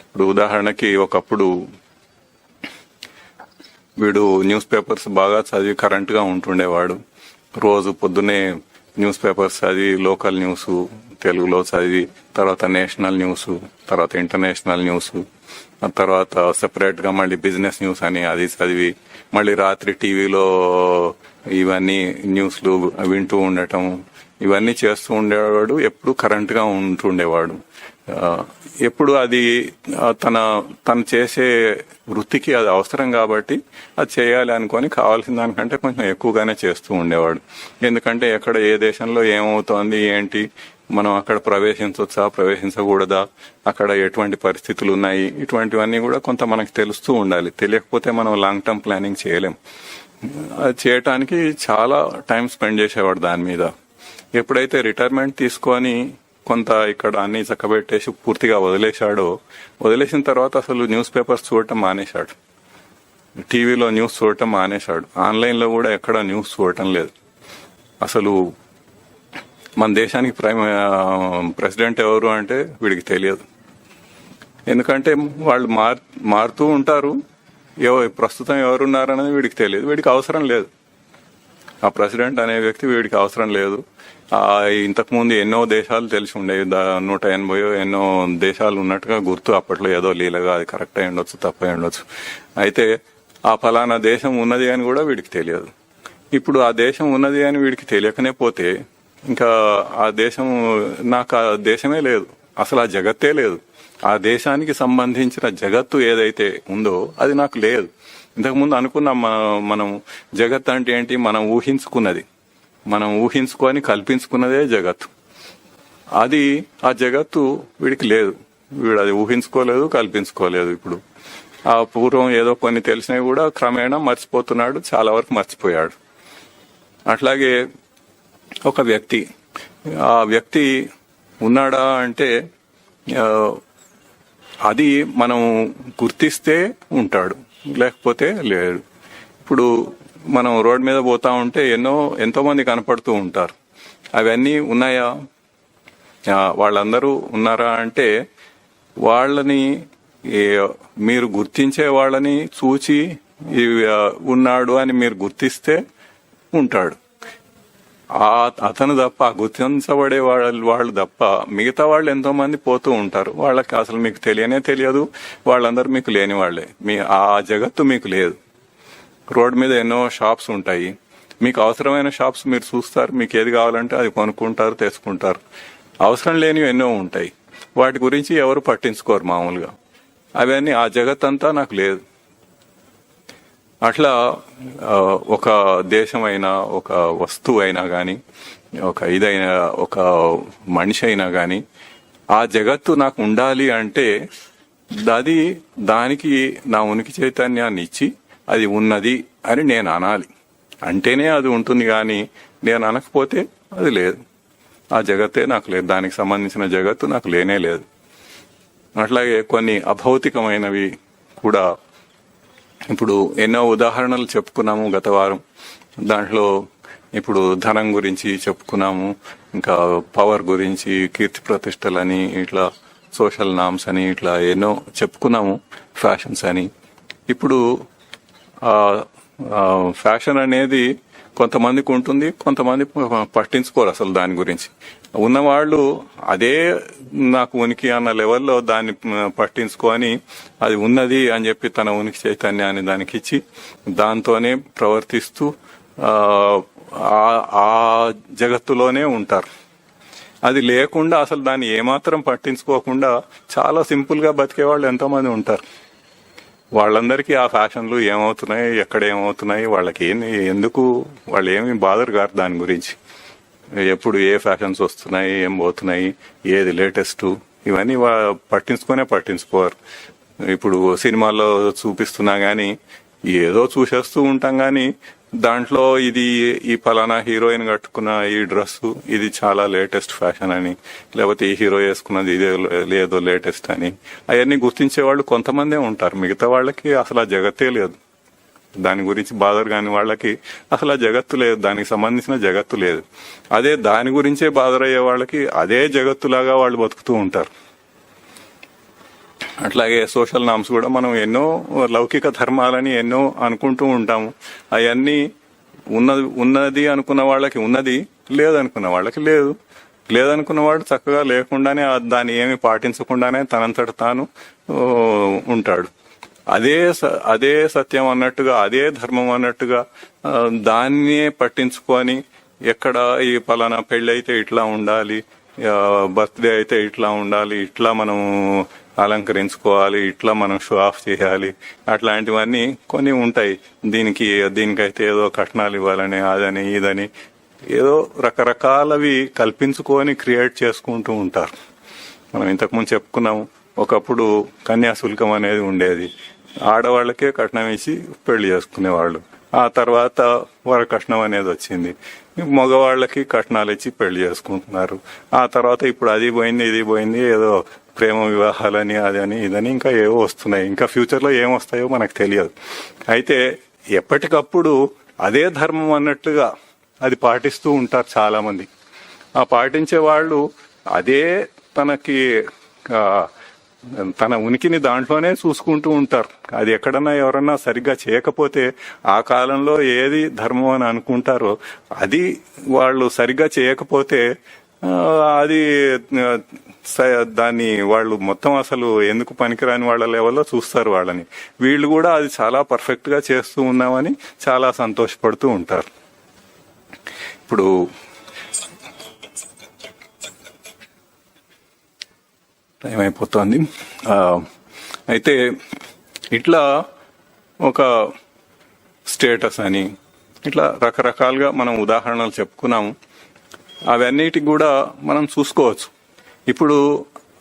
ఇప్పుడు ఉదాహరణకి ఒకప్పుడు వీడు న్యూస్ పేపర్స్ బాగా చదివి కరెంట్గా ఉంటుండేవాడు. రోజు పొద్దునే న్యూస్ పేపర్స్ చదివి, లోకల్ న్యూస్ తెలుగులో చదివి, తర్వాత నేషనల్ న్యూస్, తర్వాత ఇంటర్నేషనల్ న్యూస్, తర్వాత సెపరేట్ గా మళ్ళీ బిజినెస్ న్యూస్ అని అది చదివి, మళ్ళీ రాత్రి టీవీలో ఇవన్నీ న్యూస్లు వింటూ ఉండటం, ఇవన్నీ చేస్తూ ఉండేవాడు. ఎప్పుడు కరెంట్ గా ఉంటుండేవాడు. ఎప్పుడు అది తను చేసే వృత్తికి అది అవసరం కాబట్టి అది చేయాలి అనుకొని కావాల్సిన దానికంటే కొంచెం ఎక్కువగానే చేస్తూ ఉండేవాడు. ఎందుకంటే ఎక్కడ ఏ దేశంలో ఏమవుతోంది ఏంటి, మనం అక్కడ ప్రవేశించవచ్చా ప్రవేశించకూడదా, అక్కడ ఎటువంటి పరిస్థితులు ఉన్నాయి, ఇటువంటివన్నీ కూడా కొంత మనకు తెలుస్తూ ఉండాలి. తెలియకపోతే మనం లాంగ్ టర్మ్ ప్లానింగ్ చేయలేం. అది చేయటానికి చాలా టైం స్పెండ్ చేసేవాడు దాని మీద. ఎప్పుడైతే రిటైర్మెంట్ తీసుకొని కొంత ఇక్కడ అన్ని చక్కబెట్టేసి పూర్తిగా వదిలేసిన తర్వాత అసలు న్యూస్ పేపర్స్ చూడటం మానేశాడు, టీవీలో న్యూస్ చూడటం మానేశాడు, ఆన్లైన్లో కూడా ఎక్కడ న్యూస్ చూడటం లేదు. అసలు మన దేశానికి ప్రెసిడెంట్ ఎవరు అంటే వీడికి తెలియదు. ఎందుకంటే వాళ్ళు మారుతూ ఉంటారు, ప్రస్తుతం ఎవరున్నారనేది వీడికి తెలియదు. వీడికి అవసరం లేదు, ఆ ప్రెసిడెంట్ అనే వ్యక్తి వీడికి అవసరం లేదు. ఇంతకుముందు ఎన్నో దేశాలు తెలిసి ఉండేవి, 180 ఎన్నో దేశాలు ఉన్నట్టుగా గుర్తు. అప్పట్లో ఏదో లీలగా అది కరెక్ట్ అయి ఉండొచ్చు, తప్పు అయి ఉండొచ్చు. అయితే ఆ ఫలానా దేశం ఉన్నది అని కూడా వీడికి తెలియదు. ఇప్పుడు ఆ దేశం ఉన్నది అని వీడికి తెలియకనే పోతే ఇంకా ఆ దేశం, నాకు ఆ దేశమే లేదు, అసలు ఆ జగత్తే లేదు. ఆ దేశానికి సంబంధించిన జగత్తు ఏదైతే ఉందో అది నాకు లేదు. ఇంతకుముందు అనుకున్నాం మనం జగత్ అంటే ఏంటి, మనం ఊహించుకొని కల్పించుకున్నదే జగత్తు. అది ఆ జగత్తు వీడికి లేదు, వీడు అది ఊహించుకోలేదు, కల్పించుకోలేదు. ఇప్పుడు ఆ పూర్వం ఏదో కొన్ని తెలిసినవి కూడా క్రమేణా మర్చిపోతున్నాడు, చాలా వరకు మర్చిపోయాడు. అట్లాగే ఒక వ్యక్తి, ఆ వ్యక్తి ఉన్నాడా అంటే అది మనం గుర్తిస్తే ఉంటాడు, లేకపోతే లేడు. ఇప్పుడు మనం రోడ్ మీద పోతా ఉంటే ఎంతో మంది కనపడుతూ ఉంటారు. అవన్నీ ఉన్నాయా, వాళ్ళందరూ ఉన్నారా అంటే వాళ్ళని మీరు గుర్తించే వాళ్ళని చూచి ఉన్నాడు అని మీరు గుర్తిస్తే ఉంటాడు. అతను తప్ప, గుర్తించబడే వాళ్ళు తప్ప మిగతా వాళ్ళు ఎంతో మంది పోతూ ఉంటారు. వాళ్ళకి అసలు మీకు తెలియదు, వాళ్ళందరూ మీకు లేని వాళ్లే. ఆ జగత్తు మీకు లేదు. రోడ్ మీద ఎన్నో షాప్స్ ఉంటాయి, మీకు అవసరమైన షాప్స్ మీరు చూస్తారు, మీకు ఏది కావాలంటే అది కొనుక్కుంటారు, తెచ్చుకుంటారు. అవసరం లేనివి ఎన్నో ఉంటాయి, వాటి గురించి ఎవరు పట్టించుకోరు మామూలుగా. అవన్నీ ఆ జగత్ అంతా నాకు లేదు. అట్లా ఒక దేశమైనా, ఒక వస్తువు అయినా గాని, ఒక మనిషి అయినా గాని, ఆ జగత్తు నాకు ఉండాలి అంటే దానికి నా ఉనికి చైతన్యాన్ని ఇచ్చి అది ఉన్నది అని నేను అనాలి, అంటేనే అది ఉంటుంది. కానీ నేను అనకపోతే అది లేదు, ఆ జగత్తే నాకు లేదు, దానికి సంబంధించిన జగత్తు నాకు లేనే లేదు. అట్లాగే కొన్ని అభౌతికమైనవి కూడా ఇప్పుడు ఎన్నో ఉదాహరణలు చెప్పుకున్నాము గత వారం. దాంట్లో ఇప్పుడు ధనం గురించి చెప్పుకున్నాము, ఇంకా పవర్ గురించి, కీర్తి ప్రతిష్టలని, ఇట్లా సోషల్ నామ్స్ అని ఇట్లా ఎన్నో చెప్పుకున్నాము, ఫ్యాషన్స్ అని. ఇప్పుడు ఫ్యాషన్ అనేది కొంతమందికి ఉంటుంది, కొంతమంది పట్టించుకోరు అసలు దాని గురించి. ఉన్నవాళ్ళు అదే నాకు ఉనికి అన్న లెవెల్లో దాన్ని పట్టించుకొని అది ఉన్నది అని చెప్పి తన ఉనికి చైతన్యాన్ని దానికి ఇచ్చి దాంతోనే ప్రవర్తిస్తూ ఆ జగత్తులోనే ఉంటారు. అది లేకుండా అసలు దాన్ని ఏమాత్రం పట్టించుకోకుండా చాలా సింపుల్ గా బతికే వాళ్ళు ఎంతో మంది ఉంటారు. వాళ్ళందరికీ ఆ ఫ్యాషన్లు ఏమవుతున్నాయి, ఎక్కడ ఏమవుతున్నాయి, వాళ్ళకి ఎందుకు, వాళ్ళు ఏమి బాధరు కాదు దాని గురించి. ఎప్పుడు ఏ ఫ్యాషన్స్ వస్తున్నాయి, ఏం పోతున్నాయి, ఏది లేటెస్ట్, ఇవన్నీ పట్టించుకోరు. ఇప్పుడు సినిమాల్లో చూపిస్తున్నా గానీ ఏదో చూసేస్తూ ఉంటాం గానీ దాంట్లో ఈ ఫలానా హీరోయిన్ కట్టుకున్న ఈ డ్రెస్ ఇది చాలా లేటెస్ట్ ఫ్యాషన్ అని, లేకపోతే ఈ హీరో వేసుకున్నది ఇదే లేదో లేటెస్ట్ అని, అవన్నీ గుర్తించే వాళ్ళు కొంతమందే ఉంటారు. మిగతా వాళ్ళకి అసలు ఆ జగత్తే లేదు, దాని గురించి బాధరు కాని వాళ్ళకి అసలు ఆ జగత్తు లేదు, దానికి సంబంధించిన జగత్తు లేదు. అదే దాని గురించే బాధరయ్యే వాళ్ళకి అదే జగత్తులాగా వాళ్ళు బతుకుతూ ఉంటారు. అట్లాగే సోషల్ నామ్స్ కూడా మనం ఎన్నో లౌకిక ధర్మాలని ఎన్నో అనుకుంటూ ఉంటాము. అవన్నీ ఉన్నది అనుకున్న వాళ్ళకి ఉన్నది, లేదనుకున్న వాళ్ళకి లేదు. లేదనుకున్న వాడు చక్కగా లేకుండానే దాన్ని ఏమి పాటించకుండానే తనంతట తాను ఉంటాడు. అదే సత్యం అన్నట్టుగా, అదే ధర్మం అన్నట్టుగా దాన్నే పట్టించుకొని ఎక్కడ ఈ పలానా పెళ్ళైతే ఇట్లా ఉండాలి, బర్త్డే అయితే ఇట్లా ఉండాలి, ఇట్లా మనం అలంకరించుకోవాలి, ఇట్లా మనం షో ఆఫ్ చేయాలి, అట్లాంటివన్నీ కొన్ని ఉంటాయి. దీనికైతే ఏదో కట్నాలు ఇవ్వాలని, అదని ఇదని ఏదో రకరకాలవి కల్పించుకొని క్రియేట్ చేసుకుంటూ ఉంటారు. మనం ఇంతకుముందు చెప్పుకున్నాము, ఒకప్పుడు కన్యాశుల్కం అనేది ఉండేది. ఆడవాళ్లకే కట్నం ఇచ్చి పెళ్లి చేసుకునేవాళ్ళు. ఆ తర్వాత వరకట్నం అనేది వచ్చింది. మగవాళ్ళకి కట్నాలు ఇచ్చి పెళ్లి చేసుకుంటున్నారు. ఆ తర్వాత ఇప్పుడు అది పోయింది, ఇది పోయింది, ఏదో ప్రేమ వివాహాలని, అదని ఇదని ఇంకా ఏవో వస్తున్నాయి. ఇంకా ఫ్యూచర్ లో ఏమొస్తాయో మనకు తెలియదు. అయితే ఎప్పటికప్పుడు అదే ధర్మం అన్నట్లుగా అది పాటిస్తూ ఉంటారు చాలా మంది. ఆ పాటించే వాళ్ళు అదే తన ఉనికిని దాంట్లోనే చూసుకుంటూ ఉంటారు. అది ఎక్కడన్నా ఎవరన్నా సరిగ్గా చేయకపోతే ఆ కాలంలో ఏది ధర్మం అని అనుకుంటారో అది వాళ్ళు సరిగ్గా చేయకపోతే అది దాన్ని వాళ్ళు మొత్తం అసలు ఎందుకు పనికిరాని వాళ్ళ లెవెల్లో చూస్తారు వాళ్ళని. వీళ్ళు కూడా అది చాలా పర్ఫెక్ట్ గా చేస్తూ ఉన్నామని చాలా సంతోషపడుతూ ఉంటారు. ఇప్పుడు టైం అయిపోతుంది. అయితే ఇట్లా ఒక స్టేటస్ అని ఇట్లా రకరకాలుగా మనం ఉదాహరణలు చెప్పుకున్నాము. అవన్నిటికి కూడా మనం చూసుకోవచ్చు. ఇప్పుడు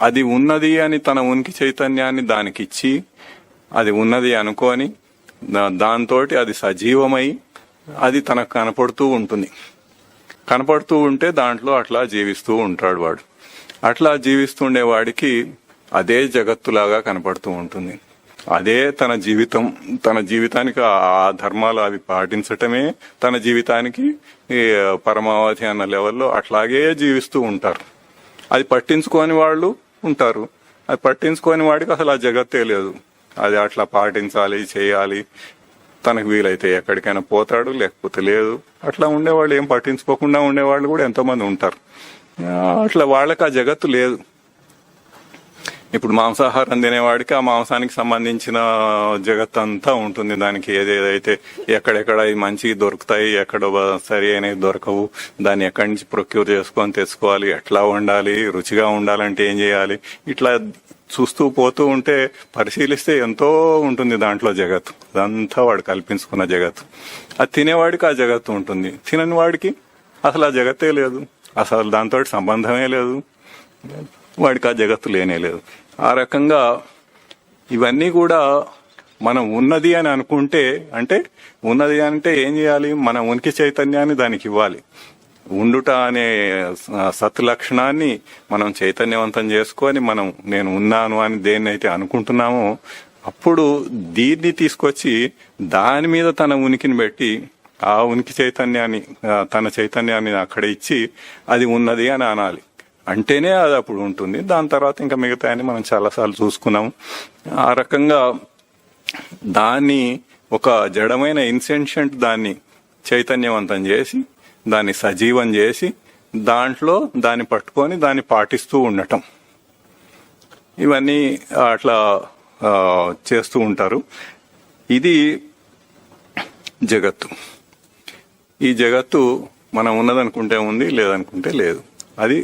అది ఉన్నది అని తన ఉనికి చైతన్యాన్ని దానికి ఇచ్చి అది ఉన్నది అనుకొని దాంతో అది సజీవమై అది తనకు కనపడుతూ ఉంటుంది. కనపడుతూ ఉంటే దాంట్లో అట్లా జీవిస్తూ ఉంటాడు వాడు. అట్లా జీవిస్తుండే వాడికి అదే జగత్తులాగా కనపడుతూ ఉంటుంది. అదే తన జీవితానికి ఆ ధర్మాలు అవి పాటించటమే తన జీవితానికి పరమావధి అన్న లెవెల్లో అట్లాగే జీవిస్తూ ఉంటారు. అది పట్టించుకోని వాళ్ళు ఉంటారు. అది పట్టించుకోని వాడికి అసలు ఆ జగత్తే లేదు. అది అట్లా పాటించాలి, చేయాలి, తనకు వీలైతే ఎక్కడికైనా పోతాడు, లేకపోతే లేదు. అట్లా ఉండేవాళ్ళు, ఏం పట్టించుకోకుండా ఉండేవాళ్ళు కూడా ఎంతో మంది ఉంటారు. అట్లా వాళ్ళకి ఆ జగత్తు లేదు. ఇప్పుడు మాంసాహారం తినేవాడికి ఆ మాంసానికి సంబంధించిన జగత్ అంతా ఉంటుంది. దానికి ఏదేదైతే ఎక్కడెక్కడ మంచివి దొరుకుతాయి, ఎక్కడ సరి అయినవి దొరకవు, దాన్ని ఎక్కడి నుంచి ప్రొక్యూర్ చేసుకొని తెచ్చుకోవాలి, ఎట్లా వండాలి, రుచిగా ఉండాలంటే ఏం చేయాలి, ఇట్లా చూస్తూ పోతూ ఉంటే పరిశీలిస్తే ఎంతో ఉంటుంది దాంట్లో జగత్తు. అదంతా వాడు కల్పించుకున్న జగత్తు. అది తినేవాడికి ఆ జగత్తు ఉంటుంది, తినని వాడికి అసలు ఆ జగత్తే లేదు, అసలు దాంతో సంబంధమే లేదు, వాడికి ఆ జగత్తు లేనే లేదు. ఆ రకంగా ఇవన్నీ కూడా మనం ఉన్నది అని అనుకుంటే, అంటే ఉన్నది అంటే ఏం చేయాలి, మన ఉనికి చైతన్యాన్ని దానికి ఇవ్వాలి. ఉండుట అనే సత్ లక్షణాన్ని మనం చైతన్యవంతం చేసుకొని నేను ఉన్నాను అని దేన్నైతే అనుకుంటున్నామో అప్పుడు దీన్ని తీసుకొచ్చి దాని మీద తన ఉనికిని పెట్టి ఆ ఉనికి చైతన్యాన్ని, తన చైతన్యాన్ని అక్కడ ఇచ్చి అది ఉన్నది అని అనాలి. అంటేనే అది అప్పుడు ఉంటుంది. దాని తర్వాత ఇంకా మిగతా అని మనం చాలాసార్లు చూసుకున్నాం. ఆ రకంగా దాన్ని ఒక జడమైన ఇన్సెన్షియంట్ దాన్ని చైతన్యవంతం చేసి దాన్ని సజీవం చేసి దాంట్లో దాన్ని పట్టుకొని దాన్ని పాటిస్తూ ఉండటం, ఇవన్నీ అట్లా చేస్తూ ఉంటారు. ఇది జగత్తు. ఈ జగత్తు మనం ఉన్నదనుకుంటే ఉంది, లేదనుకుంటే లేదు. అది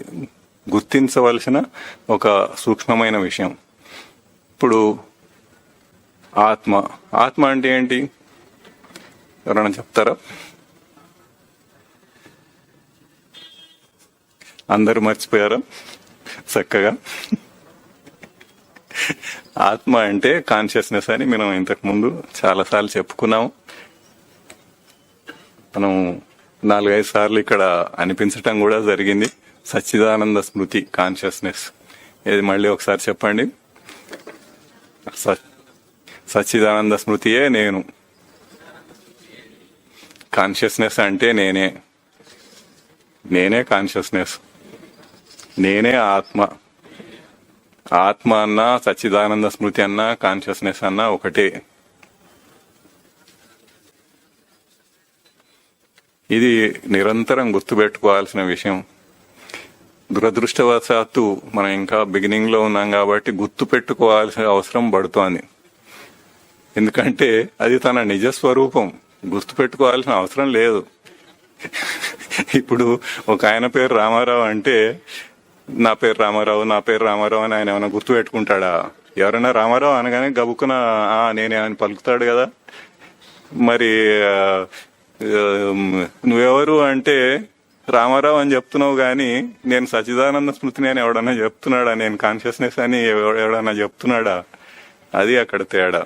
గుర్తించవలసిన ఒక సూక్ష్మమైన విషయం. ఇప్పుడు ఆత్మ అంటే ఏంటి, ఎవరైనా చెప్తారా? అందరూ మర్చిపోయారా చక్కగా? ఆత్మ అంటే కాన్షియస్నెస్ అని మనం ఇంతకు ముందు చాలాసార్లు చెప్పుకున్నాము. మనం 4-5 సార్లు ఇక్కడ అనిపించటం కూడా జరిగింది. సచ్చిదానంద స్మృతి, కాన్షియస్నెస్. ఇది మళ్ళీ ఒకసారి చెప్పండి. సచ్చిదానంద స్మృతియే నేను. కాన్షియస్నెస్ అంటే నేనే కాన్షియస్నెస్, నేనే ఆత్మ. ఆత్మ అన్నా సచ్చిదానంద స్మృతి అన్నా కాన్షియస్నెస్ అన్నా ఒకటే. ఇది నిరంతరం గుర్తుపెట్టుకోవాల్సిన విషయం. దురదృష్టవశాత్తు మనం ఇంకా బిగినింగ్ లో ఉన్నాం కాబట్టి గుర్తు పెట్టుకోవాల్సిన అవసరం పడుతోంది. ఎందుకంటే అది తన నిజ స్వరూపం, గుర్తు పెట్టుకోవాల్సిన అవసరం లేదు. ఇప్పుడు ఒక ఆయన పేరు రామారావు అంటే నా పేరు రామారావు, నా పేరు రామారావు అని ఆయన ఏమైనా గుర్తు పెట్టుకుంటాడా? ఎవరైనా రామారావు అనగానే గబుక్కున నేనే అని పలుకుతాడు కదా. మరి నువ్వెవరు అంటే రామారావు అని చెప్తున్నావు గాని నేను సచ్చిదానంద స్మృతిని అని ఎవడన్నా చెప్తున్నాడా? నేను కాన్షియస్నెస్ అని ఎవడన్నా చెప్తున్నాడా? అది అక్కడ తేడా.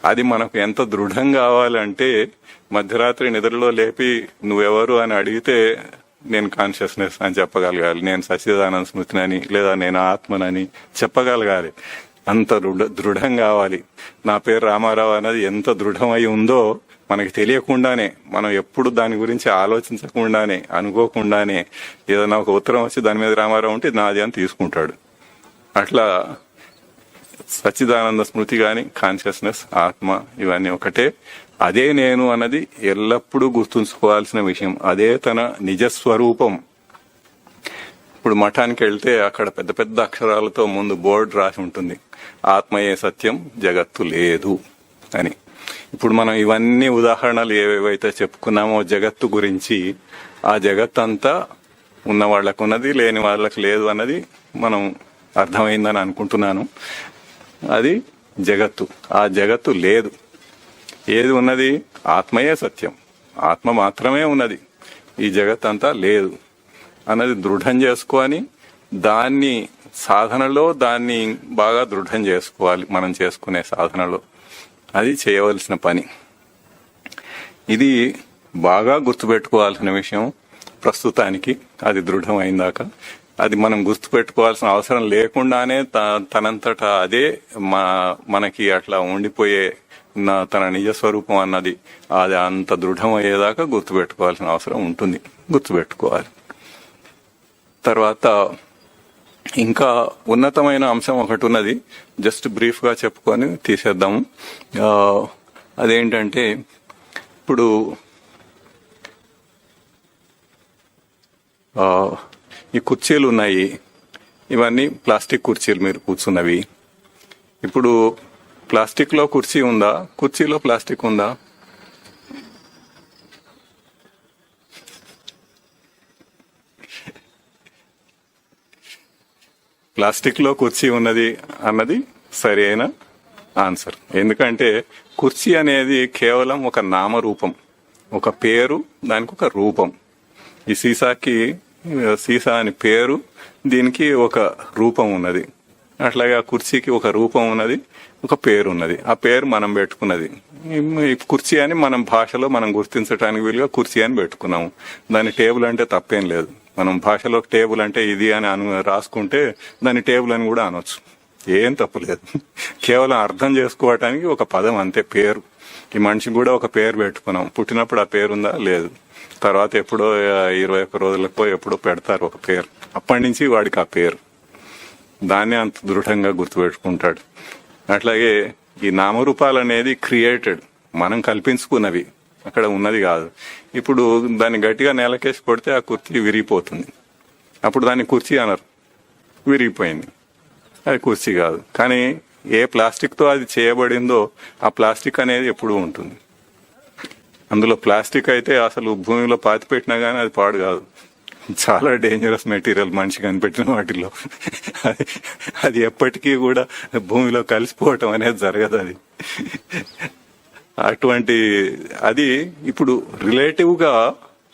అది మనకు ఎంత దృఢం కావాలంటే మధ్యరాత్రి నిద్రలో లేపి నువ్వెవరు అని అడిగితే నేను కాన్షియస్నెస్ అని చెప్పగలగాలి, నేను సచ్చిదానంద స్మృతినని లేదా నేను ఆత్మనని చెప్పగలగాలి. అంత దృఢం కావాలి. నా పేరు రామారావు అనేది ఎంత దృఢమై ఉందో మనకి తెలియకుండానే, మనం ఎప్పుడు దాని గురించి ఆలోచించకుండానే, అనుకోకుండానే ఏదైనా ఒక ఉత్తరం వచ్చి దాని మీద రామారావు ఉంటే నాది అని తీసుకుంటాడు. అట్లా సచ్చిదానంద స్మృతి గాని, కాన్షియస్నెస్, ఆత్మ ఇవన్నీ ఒకటే. అదే నేను అన్నది ఎల్లప్పుడూ గుర్తుంచుకోవాల్సిన విషయం. అదే తన నిజస్వరూపం. ఇప్పుడు మఠానికి వెళ్తే అక్కడ పెద్ద పెద్ద అక్షరాలతో ముందు బోర్డు రాసి ఉంటుంది, ఆత్మయే సత్యం, జగత్తు లేదు అని. ఇప్పుడు మనం ఇవన్నీ ఉదాహరణలు ఏవేవైతే చెప్పుకున్నామో జగత్తు గురించి, ఆ జగత్ అంతా ఉన్న వాళ్ళకు ఉన్నది, లేని వాళ్ళకు లేదు అన్నది మనం అర్థమైందని అనుకుంటున్నాను. అది జగత్తు. ఆ జగత్తు లేదు. ఏది ఉన్నది? ఆత్మయే సత్యం, ఆత్మ మాత్రమే ఉన్నది, ఈ జగత్ అంతా లేదు అన్నది దృఢం చేసుకొని దాన్ని సాధనలో దాన్ని బాగా దృఢం చేసుకోవాలి. మనం చేసుకునే సాధనలో అది చేయవలసిన పని. ఇది బాగా గుర్తుపెట్టుకోవాల్సిన విషయం. ప్రస్తుతానికి అది దృఢమైందాక అది మనం గుర్తుపెట్టుకోవాల్సిన అవసరం లేకుండానే తనంతటా అదే మనకి అట్లా ఉండిపోయే తన నిజస్వరూపం అన్నది అది అంత దృఢం అయ్యేదాకా గుర్తుపెట్టుకోవాల్సిన అవసరం ఉంటుంది. గుర్తుపెట్టుకోవాలి. తర్వాత ఇంకా ఉన్నతమైన అంశం ఒకటి ఉన్నది, జస్ట్ బ్రీఫ్ గా చెప్పుకొని తీసేద్దాము. అదేంటంటే ఇప్పుడు ఈ కుర్చీలు ఉన్నాయి, ఇవన్నీ ప్లాస్టిక్ కుర్చీలు మీరు కూర్చున్నవి. ఇప్పుడు ప్లాస్టిక్ లో కుర్చీ ఉందా? కుర్చీలో ప్లాస్టిక్ ఉందా? ప్లాస్టిక్ లో కుర్చీ ఉన్నది అన్నది సరి అయిన ఆన్సర్. ఎందుకంటే కుర్చీ అనేది కేవలం ఒక నామరూపం, ఒక పేరు, దానికి ఒక రూపం. ఈ సీసాకి సీసా అని పేరు, దీనికి ఒక రూపం ఉన్నది. అట్లాగే ఆ కుర్చీకి ఒక రూపం ఉన్నది, ఒక పేరు ఉన్నది. ఆ పేరు మనం పెట్టుకున్నది. ఈ కుర్చీ అని మనం భాషలో మనం గుర్తించడానికి వీలుగా కుర్చీ అని పెట్టుకున్నాము. దాని టేబుల్ అంటే తప్పేం లేదు. మనం భాషలో టేబుల్ అంటే ఇది అని రాసుకుంటే దాన్ని టేబుల్ అని కూడా అనొచ్చు, ఏం తప్పులేదు. కేవలం అర్థం చేసుకోవటానికి ఒక పదం అంతే, పేరు. ఈ మనిషికి కూడా ఒక పేరు పెట్టుకున్నాం. పుట్టినప్పుడు ఆ పేరు ఉందా? లేదు. తర్వాత ఎప్పుడో 21 రోజులకో ఎప్పుడో పెడతారు ఒక పేరు. అప్పటి నుంచి వాడికి ఆ పేరు, దాన్ని అంత దృఢంగా గుర్తుపెట్టుకుంటాడు. అట్లాగే ఈ నామరూపాలు అనేది క్రియేటెడ్, మనం కల్పించుకున్నవి, అక్కడ ఉన్నది కాదు. ఇప్పుడు దాన్ని గట్టిగా నేలకేసి కొడితే ఆ కుర్చీ విరిగిపోతుంది. అప్పుడు దాన్ని కుర్చీ అనరు, విరిగిపోయింది, అది కుర్చీ కాదు. కానీ ఏ ప్లాస్టిక్ తో అది చేయబడిందో ఆ ప్లాస్టిక్ అనేది ఎప్పుడూ ఉంటుంది. అందులో ప్లాస్టిక్ అయితే అసలు భూమిలో పాతిపెట్టినా గానీ అది పాడు కాదు. చాలా డేంజరస్ మెటీరియల్ మనిషి కనిపెట్టిన వాటిల్లో. అది ఎప్పటికీ కూడా భూమిలో కలిసిపోవటం అనేది జరగదు. అది అటువంటి అది ఇప్పుడు రిలేటివ్ గా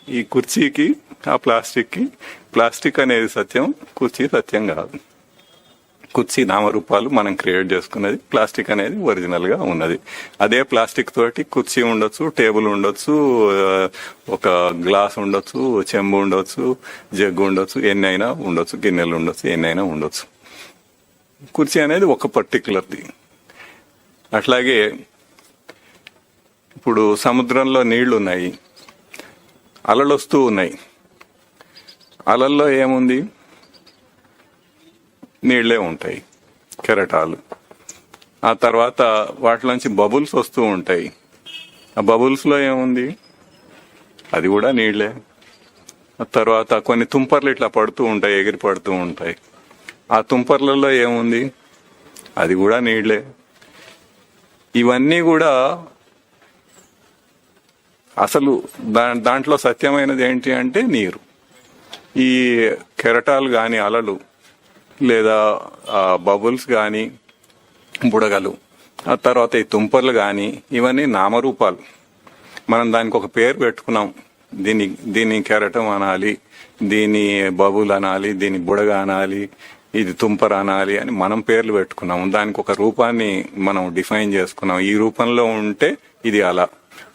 ఈ కుర్చీకి ఆ ప్లాస్టిక్ కి, ప్లాస్టిక్ అనేది సత్యం, కుర్చీ సత్యం కాదు. కుర్చీ నామరూపాలు మనం క్రియేట్ చేసుకున్నది, ప్లాస్టిక్ అనేది ఒరిజినల్ గా ఉన్నది. అదే ప్లాస్టిక్ తోటి కుర్చీ ఉండొచ్చు, టేబుల్ ఉండొచ్చు, ఒక గ్లాస్ ఉండొచ్చు, చెంబు ఉండొచ్చు, జగ్గు ఉండొచ్చు, ఎన్నైనా ఉండొచ్చు, గిన్నెలు ఉండొచ్చు, ఎన్నైనా ఉండొచ్చు. కుర్చీ అనేది ఒక పర్టికులర్ది. అట్లాగే ఇప్పుడు సముద్రంలో నీళ్లు ఉన్నాయి, అలలు వస్తూ ఉన్నాయి. అలల్లో ఏముంది? నీళ్లే ఉంటాయి, కెరటాలు. ఆ తర్వాత వాటిలోంచి బబుల్స్ వస్తూ ఉంటాయి. ఆ బబుల్స్ లో ఏముంది? అది కూడా నీళ్లే. ఆ తర్వాత కొన్ని తుంపర్లు ఇట్లా పడుతూ ఉంటాయి, ఎగిరి పడుతూ ఉంటాయి. ఆ తుంపర్లలో ఏముంది? అది కూడా నీళ్లే. ఇవన్నీ కూడా అసలు దాంట్లో సత్యమైనది ఏంటి అంటే నీరు. ఈ కెరటాలు గాని అలలు లేదా బబుల్స్ కానీ, బుడగలు, ఆ తర్వాత ఈ తుంపర్లు కానీ, ఇవన్నీ నామరూపాలు. మనం దానికి ఒక పేరు పెట్టుకున్నాం. దీన్ని కెరటం అనాలి, దీన్ని బబుల్ అనాలి, దీన్ని బుడగ అనాలి, ఇది తుంపర అనాలి అని మనం పేర్లు పెట్టుకున్నాం. దానికి ఒక రూపాన్ని మనం డిఫైన్ చేసుకున్నాం. ఈ రూపంలో ఉంటే ఇది అల,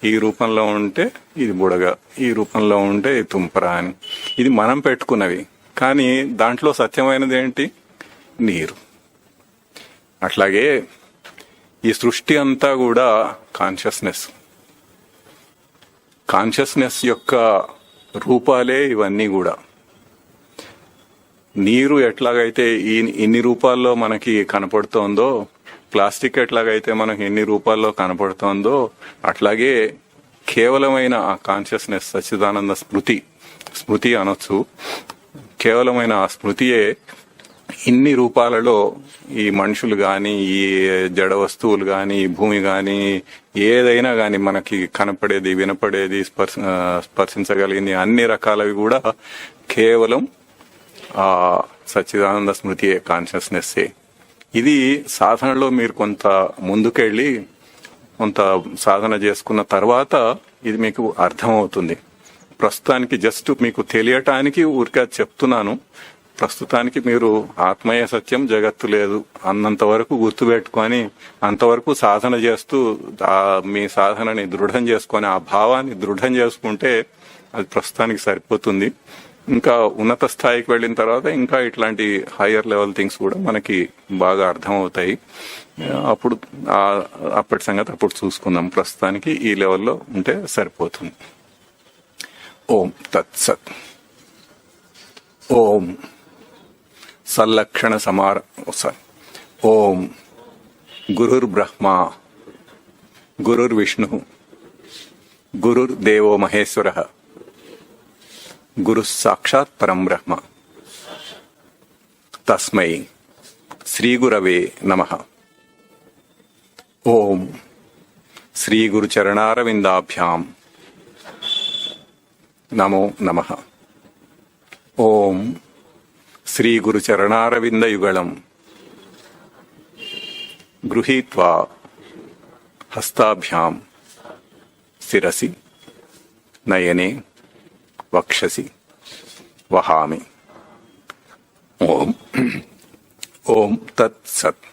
ఈ రూపంలో ఉంటే ఇది బుడగ, ఈ రూపంలో ఉంటే ఇది తుంపర అని. ఇది మనం పెట్టుకున్నవి. కానీ దాంట్లో సత్యమైనది ఏంటి? నీరు. అట్లాగే ఈ సృష్టి అంతా కూడా కాన్షియస్నెస్ యొక్క రూపాలే ఇవన్నీ కూడా. నీరు ఎట్లాగైతే ఇన్ని రూపాల్లో మనకి కనపడుతోందో, ప్లాస్టిక్ ఎట్లాగైతే మనకి ఎన్ని రూపాల్లో కనపడుతోందో, అట్లాగే కేవలమైన ఆ కాన్షియస్నెస్, సచ్చిదానంద స్మృతి అనొచ్చు. కేవలమైన ఆ స్మృతియే ఇన్ని రూపాలలో ఈ మనుషులు గాని, ఈ జడ వస్తువులు గాని, ఈ భూమి గాని, ఏదైనా గాని మనకి కనపడేది, వినపడేది, స్పర్శించగలిగింది అన్ని రకాలవి కూడా కేవలం ఆ సచ్చిదానంద స్మృతియే, కాన్షియస్నెస్సే. ఇది సాధనలో మీరు కొంత ముందుకెళ్ళి కొంత సాధన చేసుకున్న తర్వాత ఇది మీకు అర్థమవుతుంది. ప్రస్తుతానికి జస్ట్ మీకు తెలియటానికి ఊరికే చెప్తున్నాను. ప్రస్తుతానికి మీరు ఆత్మీయ సత్యం, జగత్తు లేదు అన్నంత వరకు గుర్తుపెట్టుకొని అంతవరకు సాధన చేస్తూ మీ సాధనని దృఢం చేసుకొని ఆ భావాన్ని దృఢం చేసుకుంటే అది ప్రస్తుతానికి సరిపోతుంది. ఇంకా ఉన్నత స్థాయికి వెళ్ళిన తర్వాత ఇంకా ఇట్లాంటి హయ్యర్ లెవెల్ థింగ్స్ కూడా మనకి బాగా అర్థమవుతాయి. అప్పటి సంగతి అప్పుడు చూసుకుందాం. ప్రస్తుతానికి ఈ లెవెల్లో ఉంటే సరిపోతుంది. ఓం తత్సత్. ఓం సల్లక్షణ ఓం గురుర్బ్రహ్మ గురుర్విష్ణు గురుర్దేవో మహేశ్వరః గురు సాక్షాత్ పరం బ్రహ్మ తస్మై శ్రీ గురవే నమః. ఓం శ్రీ గురు చరణారవిందాభ్యాం నమో నమః. ఓం శ్రీ గురు చరణారవింద యుగళం గృహీత్వా హస్తాభ్యాం శిరసి నయనే వక్షసి వహామి. ఓం తత్ సత్.